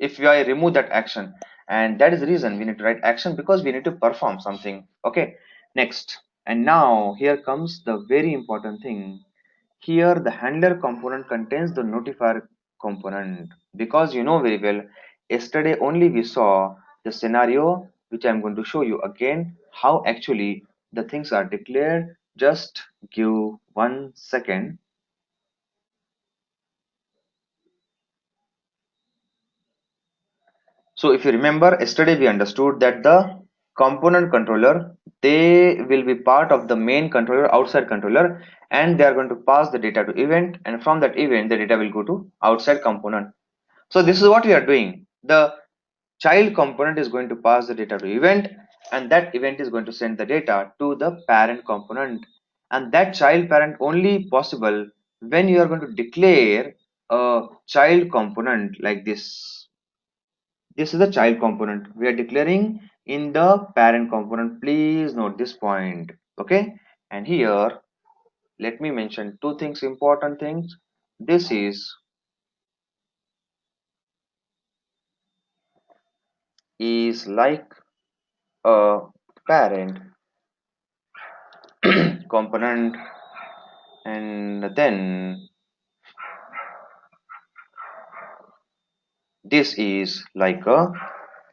A: if I remove that action. And that is the reason we need to write action, because we need to perform something. Okay, next. And now here comes the very important thing. Here the handler component contains the notifier component, because you know very well, yesterday only we saw the scenario which I'm going to show you again how actually the things are declared. Just give 1 second. So if you remember, yesterday we understood that the component controller, they will be part of the main controller, outside controller, and they are going to pass the data to event, and from that event the data will go to outside component. So this is what we are doing. The child component is going to pass the data to event, and that event is going to send the data to the parent component, and that child parent only possible when you are going to declare a child component like this. This is the child component we are declaring in the parent component. Please note this point. Okay, and here let me mention two things, important things. This is like a parent component, and then this is like a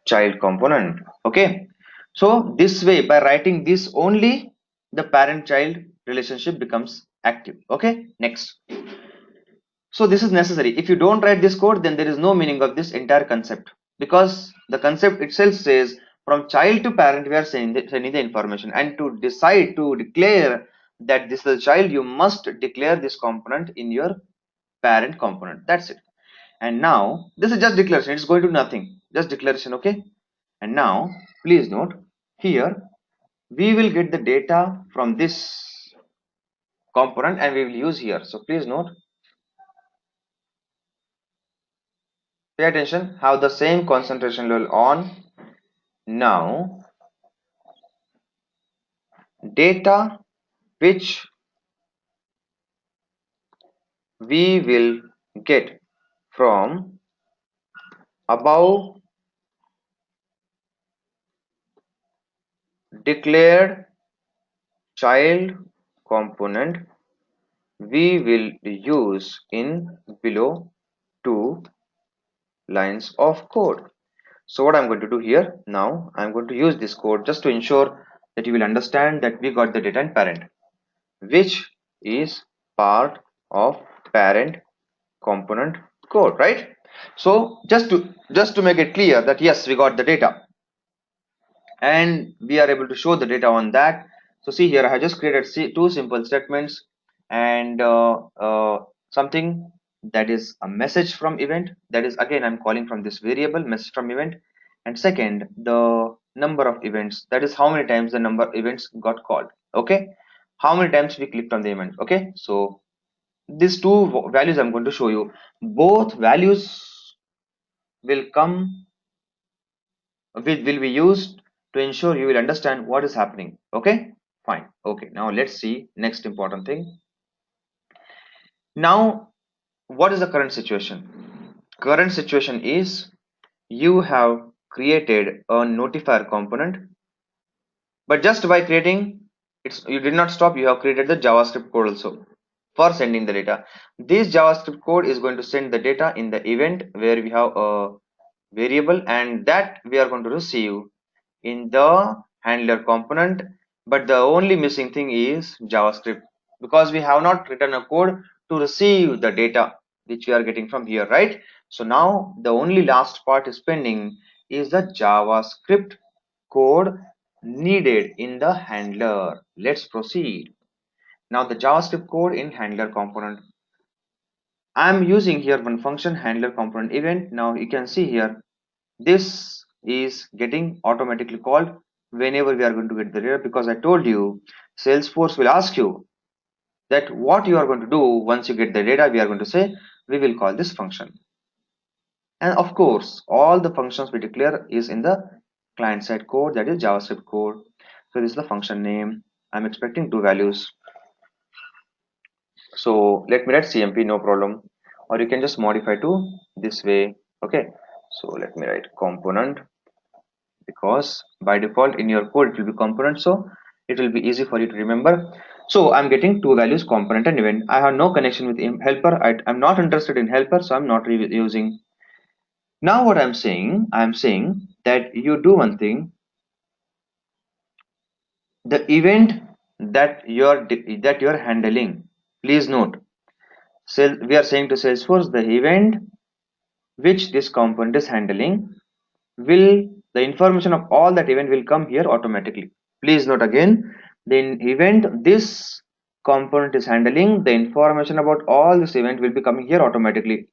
A: child component. Okay, so this way, by writing this only, the parent child relationship becomes active. Okay, next. So this is necessary. If you don't write this code, then there is no meaning of this entire concept, because the concept itself says from child to parent we are sending the information, and to decide to declare that this is a child, you must declare this component in your parent component. That's it. And now this is just declaration, it's going to nothing, just declaration. Okay, and now please note here we will get the data from this component and we will use here. So please note, pay attention how the same concentration level on. Now data which we will get from above declared child component, we will use in below two lines of code. So what I'm going to do here now, I'm going to use this code just to ensure that you will understand that we got the data in parent, which is part of parent component code, right? So just to make it clear that yes, we got the data and we are able to show the data on that. So see here, I have just created two simple statements, and something that is a message from event, that is again I'm calling from this variable message from event, and second the number of events, that is how many times the number of events got called. Okay, how many times we clicked on the event. Okay, so these two values I'm going to show you. Both values will come will be used to ensure you will understand what is happening. Okay, fine. Okay, now let's see next important thing. Now what is the current situation? Current situation is you have created a notifier component, but just by creating it's you did not stop, you have created the JavaScript code also for sending the data. This JavaScript code is going to send the data in the event where we have a variable, and that we are going to receive in the handler component. But the only missing thing is JavaScript, because we have not written a code to receive the data which we are getting from here, right? So now the only last part is pending is the JavaScript code needed in the handler. Let's proceed. Now the JavaScript code in handler component, I'm using here one function, handler component event. Now you can see here this is getting automatically called whenever we are going to get the data, because I told you Salesforce will ask you that what you are going to do once you get the data. We are going to say we will call this function, and of course all the functions we declare is in the client side code, that is JavaScript code. So this is the function name. I'm expecting two values, so let me write CMP, no problem, or you can just modify to this way. Okay, so let me write component, because by default in your code it will be component, so it will be easy for you to remember. So I'm getting two values, component and event. I have no connection with helper. I'm not interested in helper, so I'm not using. Now what I'm saying that you do one thing, the event that you're handling, please note, we are saying to Salesforce the event which this component is handling will, the information of all that event will come here automatically. Please note again, the event this component is handling, the information about all this event will be coming here automatically.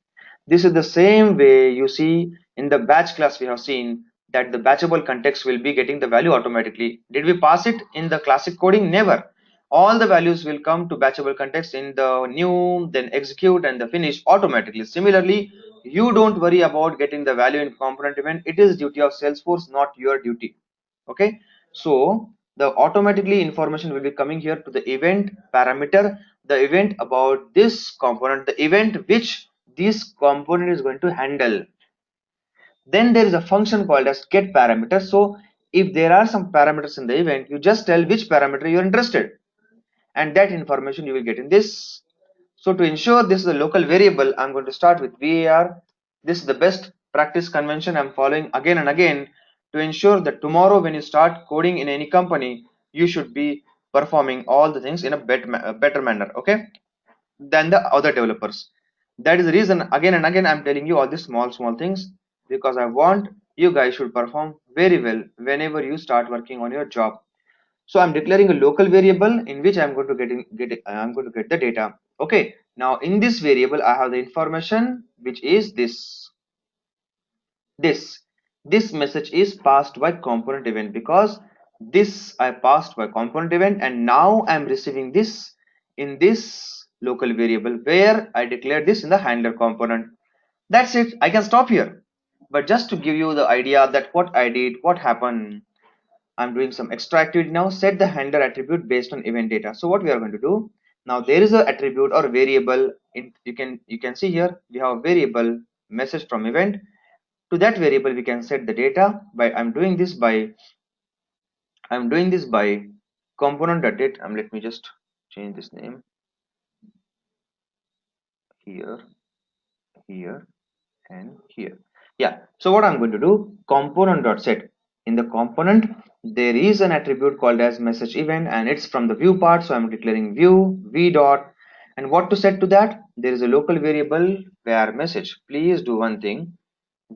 A: This is the same way you see in the batch class. We have seen that the batchable context will be getting the value automatically. Did we pass it in the classic coding? Never. All the values will come to batchable context in the new, then execute, and the finish automatically. Similarly, you don't worry about getting the value in component event. It is duty of Salesforce, not your duty. Okay, so the automatically information will be coming here to the event parameter, the event about this component, the event which this component is going to handle. Then there is a function called as get parameter. So if there are some parameters in the event, you just tell which parameter you are interested, and that information you will get in this. So to ensure this is a local variable, I'm going to start with var. This is the best practice convention I'm following again and again, to ensure that tomorrow when you start coding in any company, you should be performing all the things in a better manner, okay, than the other developers. That is the reason again and again I'm telling you all these small things, because I want you guys should perform very well whenever you start working on your job. So I'm declaring a local variable in which I'm going to I'm going to get the data. Okay, now in this variable I have the information which is this this message is passed by component event, because this I passed by component event, and now I'm receiving this in this local variable where I declared this in the handler component. That's it, I can stop here. But just to give you the idea that what I did, what happened, I'm doing some extra activity now. Set the handler attribute based on event data. So what we are going to do now, there is a attribute or variable. You can see here we have a variable message from event. To that variable we can set the data by I'm doing this by component.date. Let me just change this name here, here, and here. Yeah, so what I'm going to do, component.set. In the component there is an attribute called as message event, and it's from the view part, so I'm declaring view v dot. And what to set to that, there is a local variable where message. Please do one thing,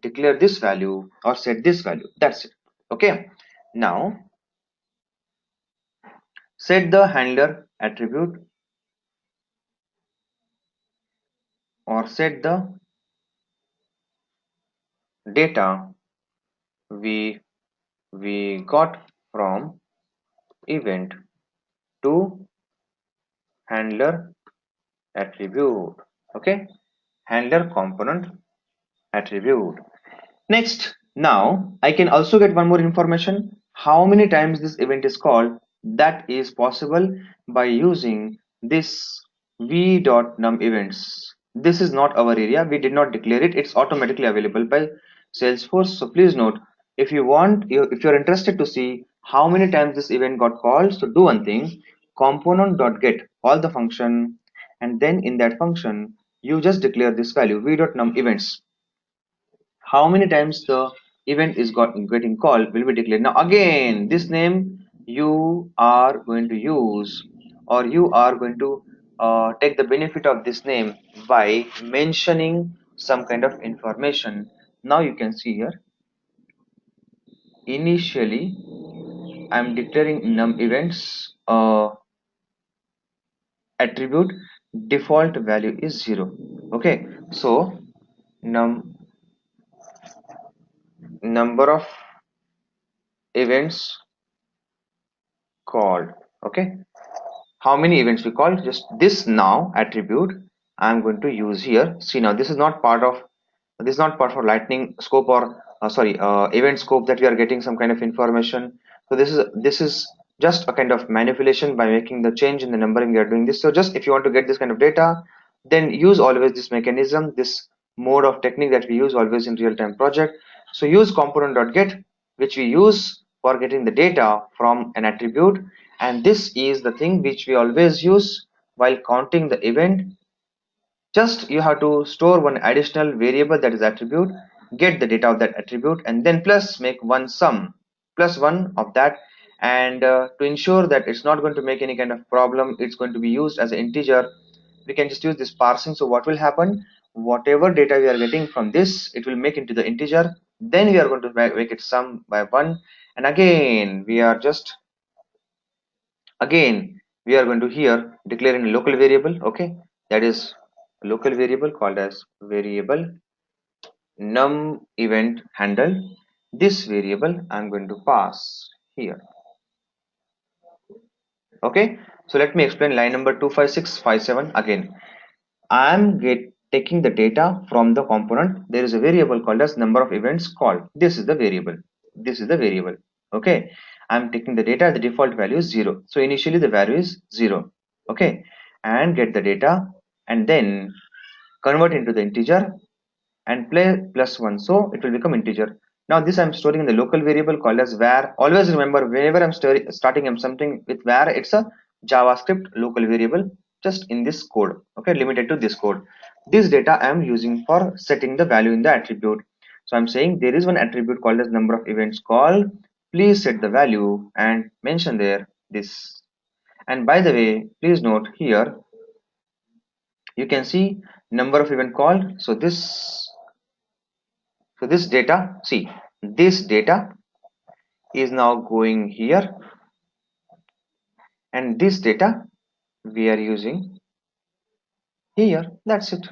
A: declare this value or set this value, that's it. Okay, now set the handler attribute or set the data we got from event to handler attribute. Okay, handler component attribute. Next, now I can also get one more information. How many times this event is called? That is possible by using this v.num events. This is not our area. We did not declare it. It's automatically available by Salesforce. So please note, if you want, if you're interested to see how many times this event got called, so do one thing: component.get all the function, and then in that function you just declare this value v.num events. How many times the event is getting called will be declared. Now again, this name you are going to use, or you are going to take the benefit of this name by mentioning some kind of information. Now you can see here, initially I'm declaring num events attribute, default value is 0. Okay, so num number of events called. Okay, how many events we call, just this now attribute I'm going to use here. See, now this is not part of, this is not part for lightning scope, or sorry, event scope, that we are getting some kind of information. So this is just a kind of manipulation by making the change in the numbering. We are doing this. So just if you want to get this kind of data, then use always this mechanism, this mode of technique that we use always in real-time project. So use component.get, which we use for getting the data from an attribute, and this is the thing which we always use while counting the event. Just you have to store one additional variable, that is attribute, get the data of that attribute, and then plus make one sum plus one of that. And to ensure that it's not going to make any kind of problem, it's going to be used as an integer, we can just use this parsing. So what will happen, whatever data we are getting from this, it will make into the integer, then we are going to make it sum by 1, and again we are going to here declare in a local variable. Okay, that is a local variable called as variable num event handle. This variable I'm going to pass here. Okay, so let me explain line number 25657 again. I'm taking the data from the component. There is a variable called as number of events called. This is the variable. This is the variable. Okay, I'm taking the data. The default value is 0. So initially the value is 0. Okay, and get the data and then convert into the integer and play plus 1, so it will become integer. Now this I'm storing in the local variable called as var. Always remember, whenever I'm starting something with var, it's a JavaScript local variable, just in this code. Okay, limited to this code. This data I'm using for setting the value in the attribute. So I'm saying there is one attribute called as number of events called, please set the value and mention there this. And by the way, please note here, you can see number of event called. So this data, see, this data is now going here, and this data we are using here. That's it.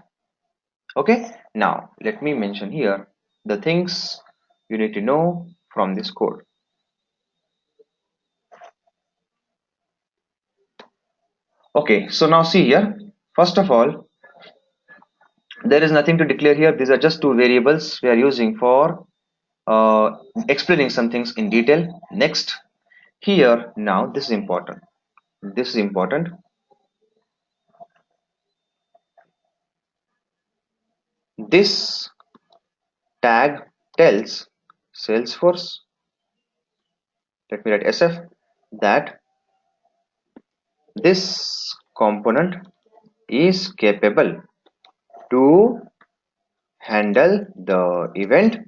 A: Okay, now let me mention here the things you need to know from this code. Okay, so now see here, first of all, there is nothing to declare here. These are just two variables we are using for uh, explaining some things in detail. Next, here, now this is important. This is important. This tag tells Salesforce, let me write SF, that this component is capable to handle the event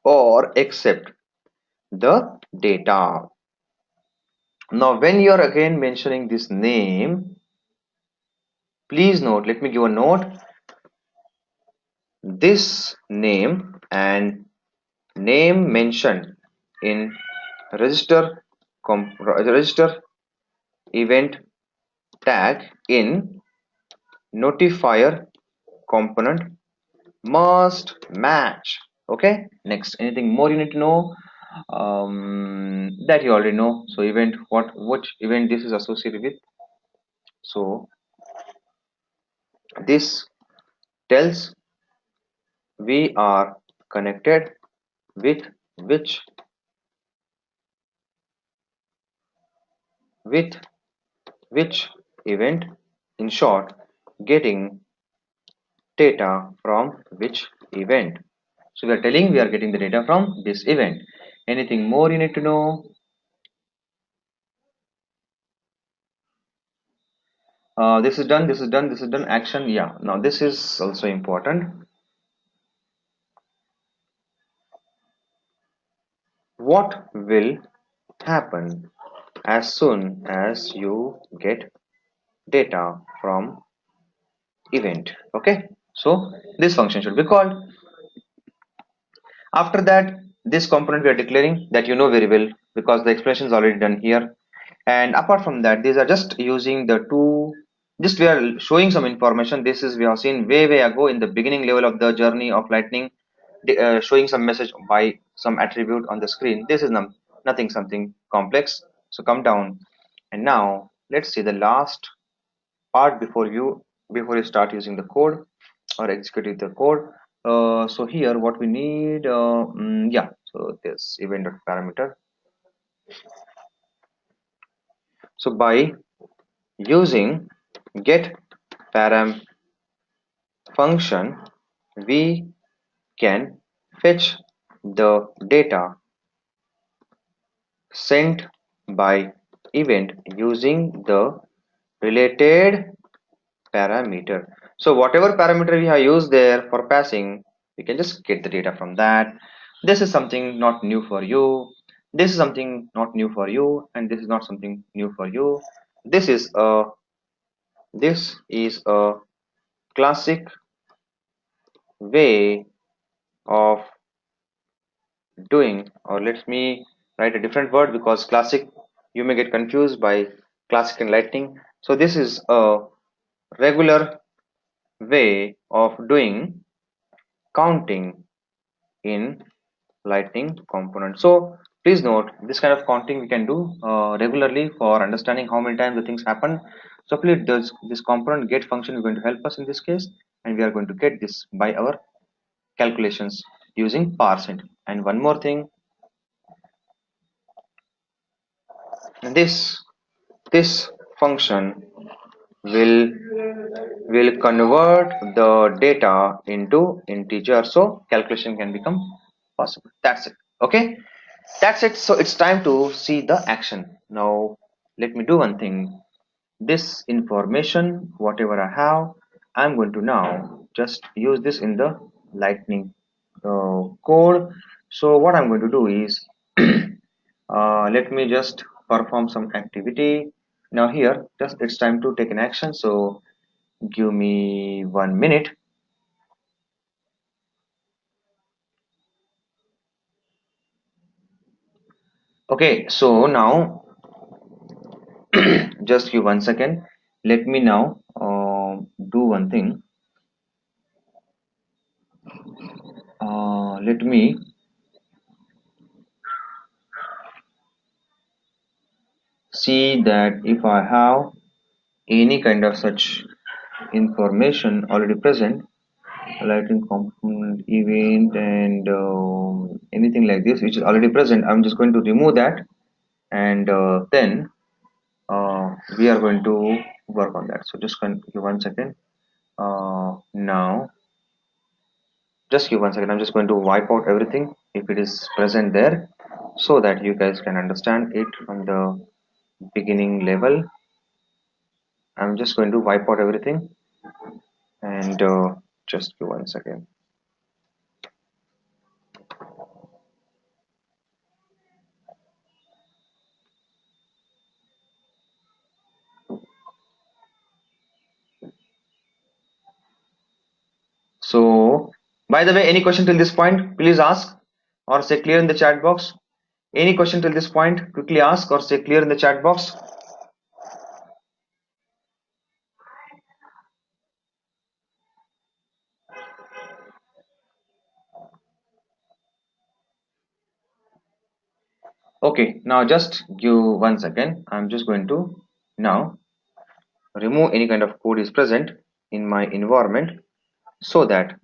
A: or accept the data. Now when you are again mentioning this name, please note, let me give a note, this name and name mentioned in register register event tag in notifier component must match. Okay, next, anything more you need to know? That you already know. So event, which event this is associated with. So this tells we are connected with which with which event, in short, getting data from which event. So we are telling we are getting the data from this event. Anything more you need to know? This is done, this is done, this is done, action. Yeah, now this is also important. What will happen as soon as you get data from event? Okay, so this function should be called. After that, this component we are declaring that you know very well because the explanation is already done here. And apart from that, these are just using the two, just we are showing some information. This is we have seen way ago in the beginning level of the journey of lightning, showing some message by some attribute on the screen. This is nothing something complex. So come down, and now let's see the last part before you start using the code or executing the code. So here what we need, yeah, so this event parameter. So by using get param function, we can fetch the data sent by event using the related parameter. So whatever parameter we have used there for passing, we can just get the data from that. This is something not new for you. This is something not new for you, and this is not something new for you. This is a classic way of doing, or let me write a different word because classic you may get confused by classic and lightning. So this is a regular way of doing counting in lightning component. So please note this kind of counting we can do regularly for understanding how many times the things happen. So please does this component get function is going to help us in this case, and we are going to get this by our calculations using parseInt. And one more thing, this this function will convert the data into integer, so calculation can become possible. That's it. Okay, that's it. So it's time to see the action. Now let me do one thing. This information whatever I have, I'm going to now just use this in the lightning code. So what I'm going to do is let me just perform some activity. Now here just it's time to take an action, so give me 1 minute. Okay, so now just give 1 second. Let me now do one thing. Let me see that if I have any kind of such information already present, lighting component event and anything like this which is already present, I'm just going to remove that, and then we are going to work on that. So just give 1 second. Now just give 1 second. I'm just going to wipe out everything if it is present there so that you guys can understand it from the beginning level. I'm just going to wipe out everything, and just give 1 second. So by the way, any question till this point, please ask or say clear in the chat box. Any question till this point, quickly ask or say clear in the chat box. Okay, now just give 1 second. I'm just going to now remove any kind of code is present in my environment so that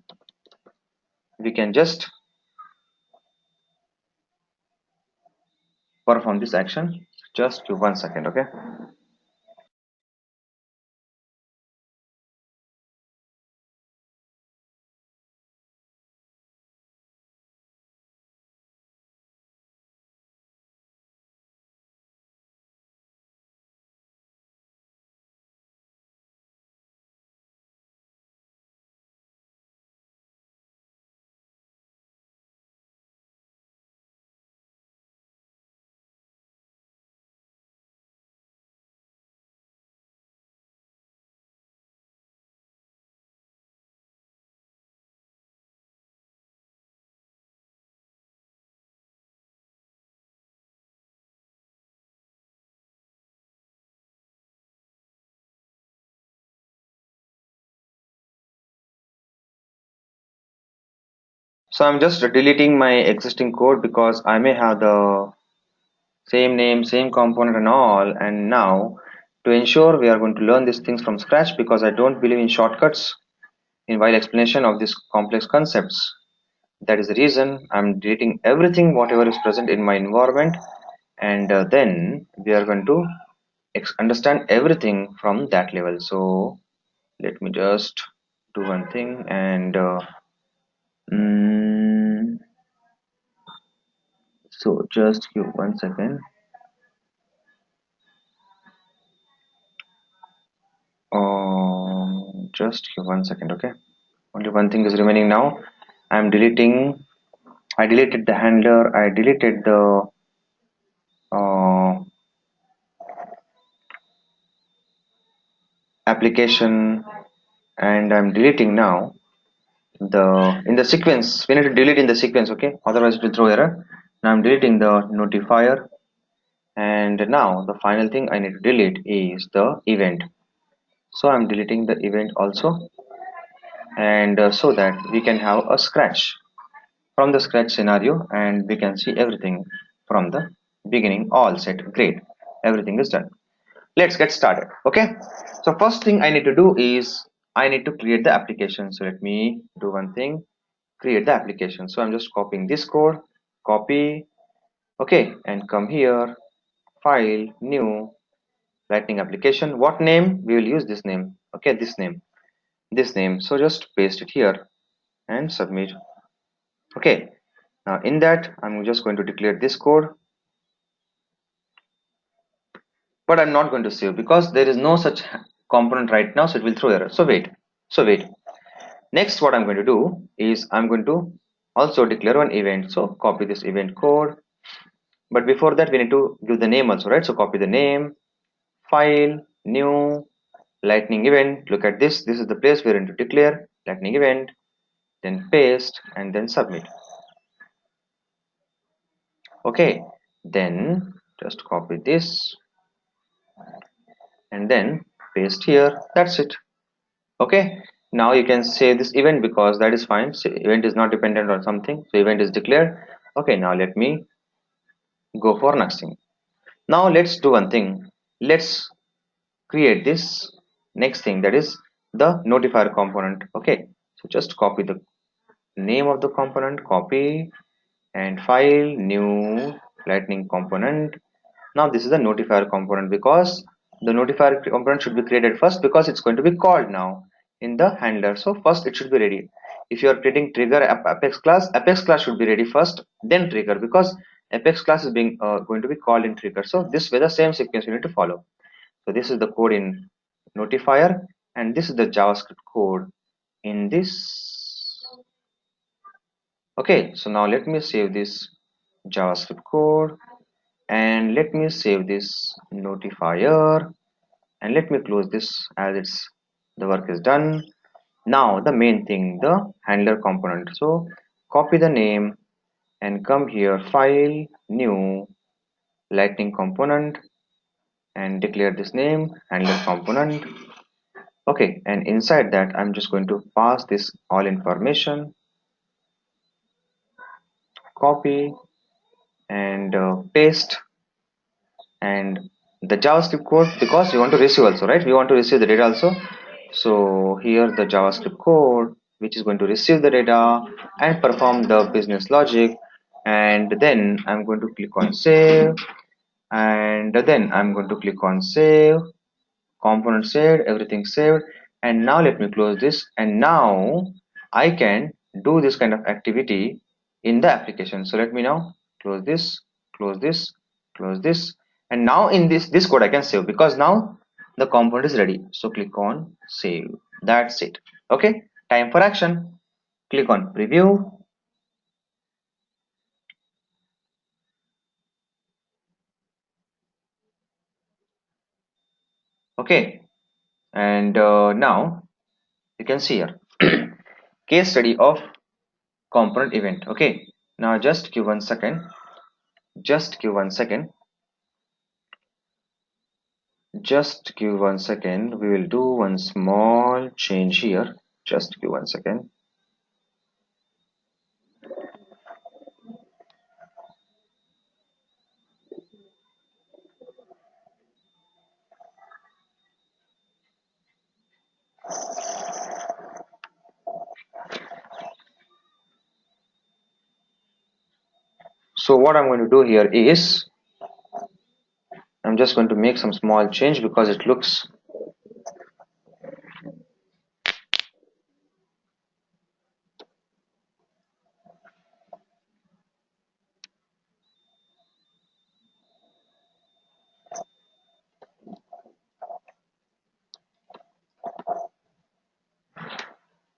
A: we can just perform this action. Just give 1 second, okay? So I'm just deleting my existing code because I may have the same name, same component and all. And now to ensure we are going to learn these things from scratch because I don't believe in shortcuts in while explanation of these complex concepts. That is the reason I'm deleting everything whatever is present in my environment, and then we are going to understand everything from that level. So let me just do one thing and mm, so just give 1 second. Just give 1 second, okay? Only one thing is remaining now. I'm deleting. I deleted the handler. I deleted the uh, application, and I'm deleting now the in the sequence. We need to delete in the sequence, okay? Otherwise, it will throw error. Now I'm deleting the notifier, and now the final thing I need to delete is the event. So I'm deleting the event also, and so that we can have a scratch from the scratch scenario, and we can see everything from the beginning. All set, great, everything is done. Let's get started, okay? So first thing I need to do is I need to create the application. So let me do one thing, create the application. So I'm just copying this code, copy, okay, and come here, file, new, lightning application. What name? We will use this name, okay, this name. So just paste it here and submit. Okay, now in that I'm just going to declare this code, but I'm not going to save because there is no such component right now, so it will throw error. So wait. Next, what I'm going to do is I'm going to also declare one event. So copy this event code, but before that we need to give the name also, right? So copy the name, file, new, lightning event. Look at this. This is the place we're going to declare lightning event, then paste and then submit. Okay, then just copy this and then paste here. That's it. Okay, now you can save this event because that is fine. So event is not dependent on something, so event is declared. Okay, now let me go for next thing. Now let's do one thing, let's create this next thing, that is the notifier component. Okay, so just copy the name of the component, copy, and file, new, lightning component. Now this is the notifier component because the notifier component should be created first because it's going to be called now in the handler. So first it should be ready. If you are creating trigger apex class should be ready first, then trigger, because apex class is being going to be called in trigger. So this way the same sequence you need to follow. So this is the code in notifier, and this is the JavaScript code in this. Okay, so now let me save this JavaScript code, and let me save this notifier, and let me close this as it's the work is done. Now the main thing, the handler component. So copy the name and come here, file, new, lightning component, and declare this name, handler component. Okay, and inside that I'm just going to pass this all information, copy, and paste, and the JavaScript code, because we want to receive also, right? We want to receive the data also. So here the JavaScript code which is going to receive the data and perform the business logic, and then I'm going to click on save, and then I'm going to click on save, component saved, everything saved. And now let me close this, and now I can do this kind of activity in the application. So let me now close this, close this, close this, and now in this code I can save, because now the component is ready. So click on save. That's it. Okay, time for action. Click on preview. Okay, and now you can see here case study of component event. Okay, now just give 1 second. Just give 1 second. Just give 1 second. We will do one small change here. Just give 1 second. So what I'm going to do here is I'm just going to make some small change because it looks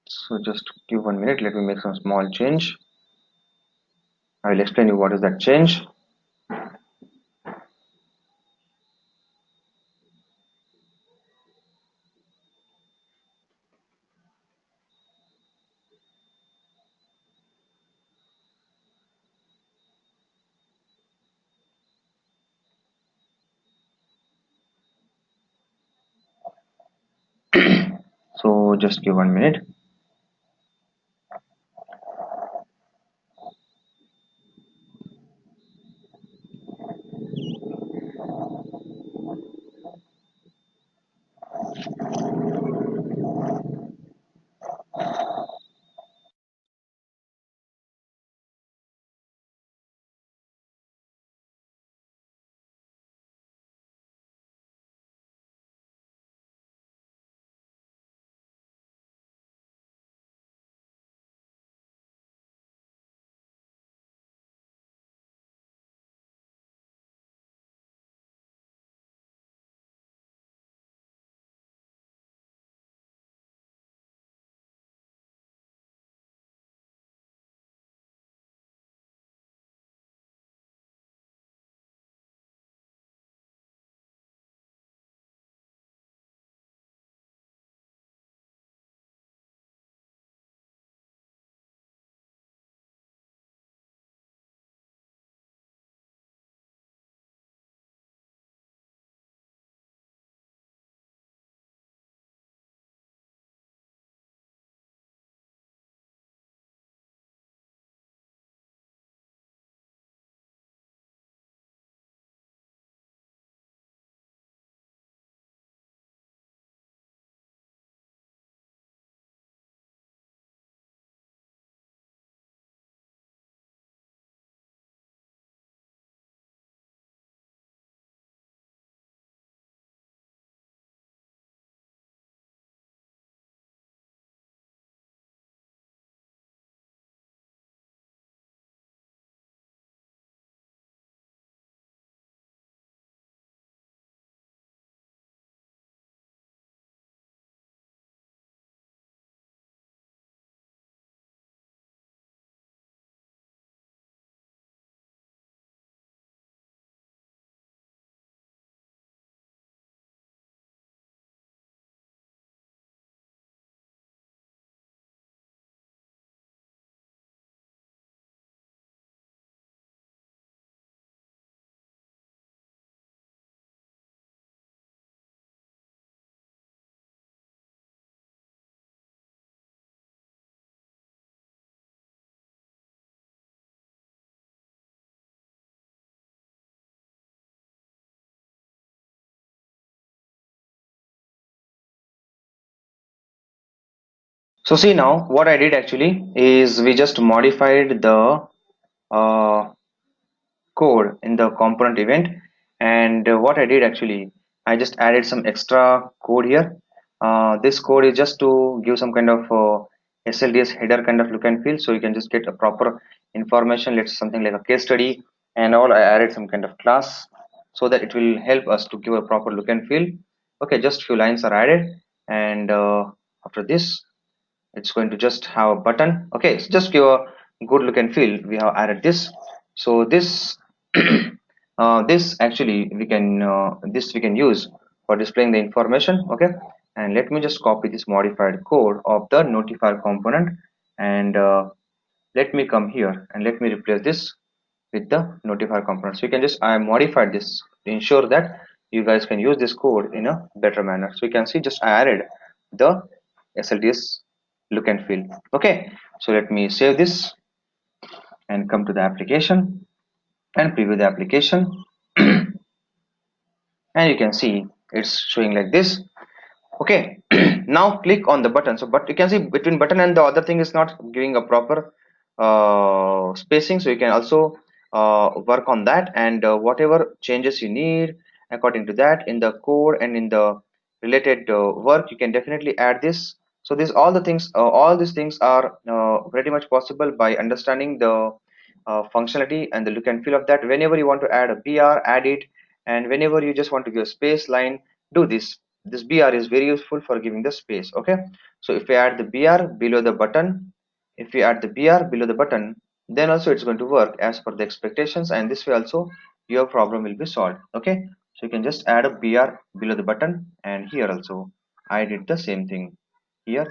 A: so. Just give 1 minute. Let me make some small change. I will explain you what is that change. So just give 1 minute. So see, now what I did actually is we just modified the uh, code in the component event, and what I did actually, I just added some extra code here. This code is just to give some kind of SLDS header kind of look and feel, so you can just get a proper information. Let's something like a case study and all. I added some kind of class so that it will help us to give a proper look and feel. Okay, just few lines are added, and after this it's going to just have a button. Okay, so just give a good look and feel. We have added this, so this this actually we can use for displaying the information. Okay, and let me just copy this modified code of the notifier component, and let me come here and let me replace this with the notifier component. So you can just, I modified this to ensure that you guys can use this code in a better manner. So you can see just I added the SLTS look and feel. Okay, so let me save this and come to the application and preview the application, and you can see it's showing like this. Okay, now click on the button. So but you can see between button and the other thing is not giving a proper spacing, so you can also work on that, and whatever changes you need according to that in the code and in the related work, you can definitely add this. So this all these things are pretty much possible by understanding the functionality and the look and feel of that. Whenever you want to add a BR, add it, and whenever you just want to give a space line, do this. This BR is very useful for giving the space. Okay, so if we add the BR below the button, if we add the BR below the button, then also it's going to work as per the expectations, and this way also your problem will be solved. Okay, so you can just add a BR below the button, and here also I did the same thing. Here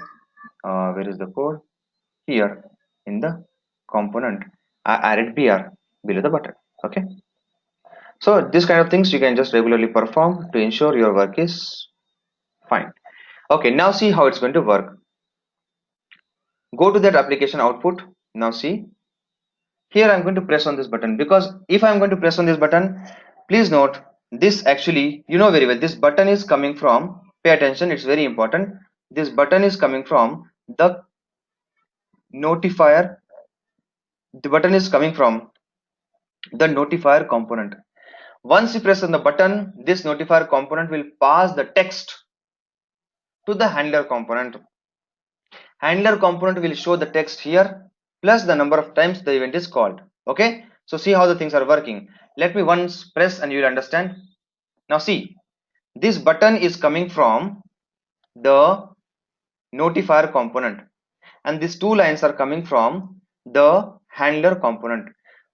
A: where is the code? Here in the component I added BR below the button. Okay, so this kind of things you can just regularly perform to ensure your work is fine. Okay, now see how it's going to work. Go to that application output. Now see, here I'm going to press on this button, because if I'm going to press on this button, please note this actually, you know very well, this button is coming from, pay attention, it's very important. This button is coming from the notifier. The button is coming from the notifier component. Once you press on the button, this notifier component will pass the text to the handler component. Handler component will show the text here plus the number of times the event is called. Okay, so see how the things are working. Let me once press and you will understand. Now see, this button is coming from the notifier component, and these two lines are coming from the handler component.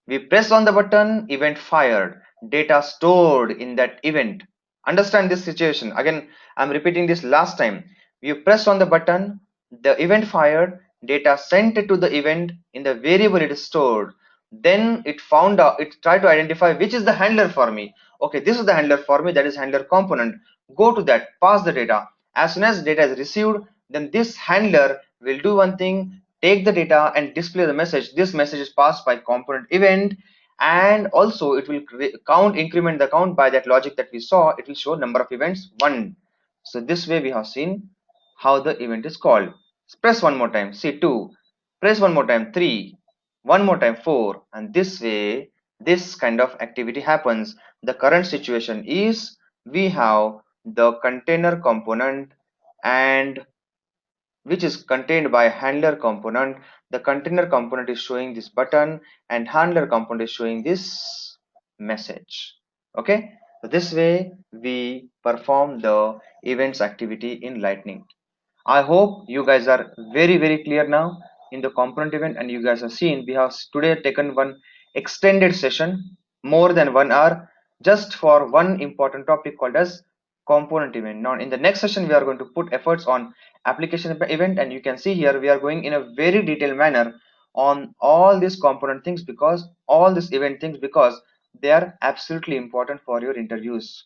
A: We press on the button, event fired, data stored in that event. Understand this situation again. I'm repeating this last time. You press on the button, the event fired, data sent to the event in the variable it is stored. Then it found out, it tried to identify which is the handler for me. Okay, this is the handler for me, that is handler component. Go to that, pass the data. As soon as data is received, then this handler will do one thing, take the data and display the message. This message is passed by component event, and also it will increment the count by that logic that we saw. It will show number of events 1. So this way we have seen how the event is called. Press one more time, see 2, press one more time 3, one more time 4, and this way this kind of activity happens. The current situation is we have the container component, and which is contained by handler component. The container component is showing this button, and handler component is showing this message. Okay, so this way we perform the events activity in Lightning. I hope you guys are very clear now in the component event, and you guys have seen we have today taken one extended session more than 1 hour just for one important topic called as component event. Now in the next session we are going to put efforts on application event, and you can see here we are going in a very detailed manner on all these component things, because all these event things, because they are absolutely important for your interviews.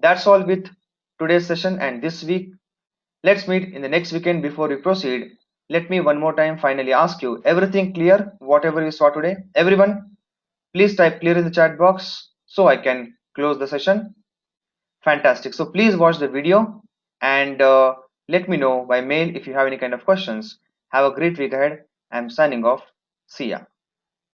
A: That's all with today's session and this week. Let's meet in the next weekend. Before we proceed, let me one more time finally ask you, everything clear whatever you saw today? Everyone, please type clear in the chat box so I can close the session. Fantastic. So please watch the video, and Let me know by mail if you have any kind of questions. Have a great week ahead. I'm signing off. See ya.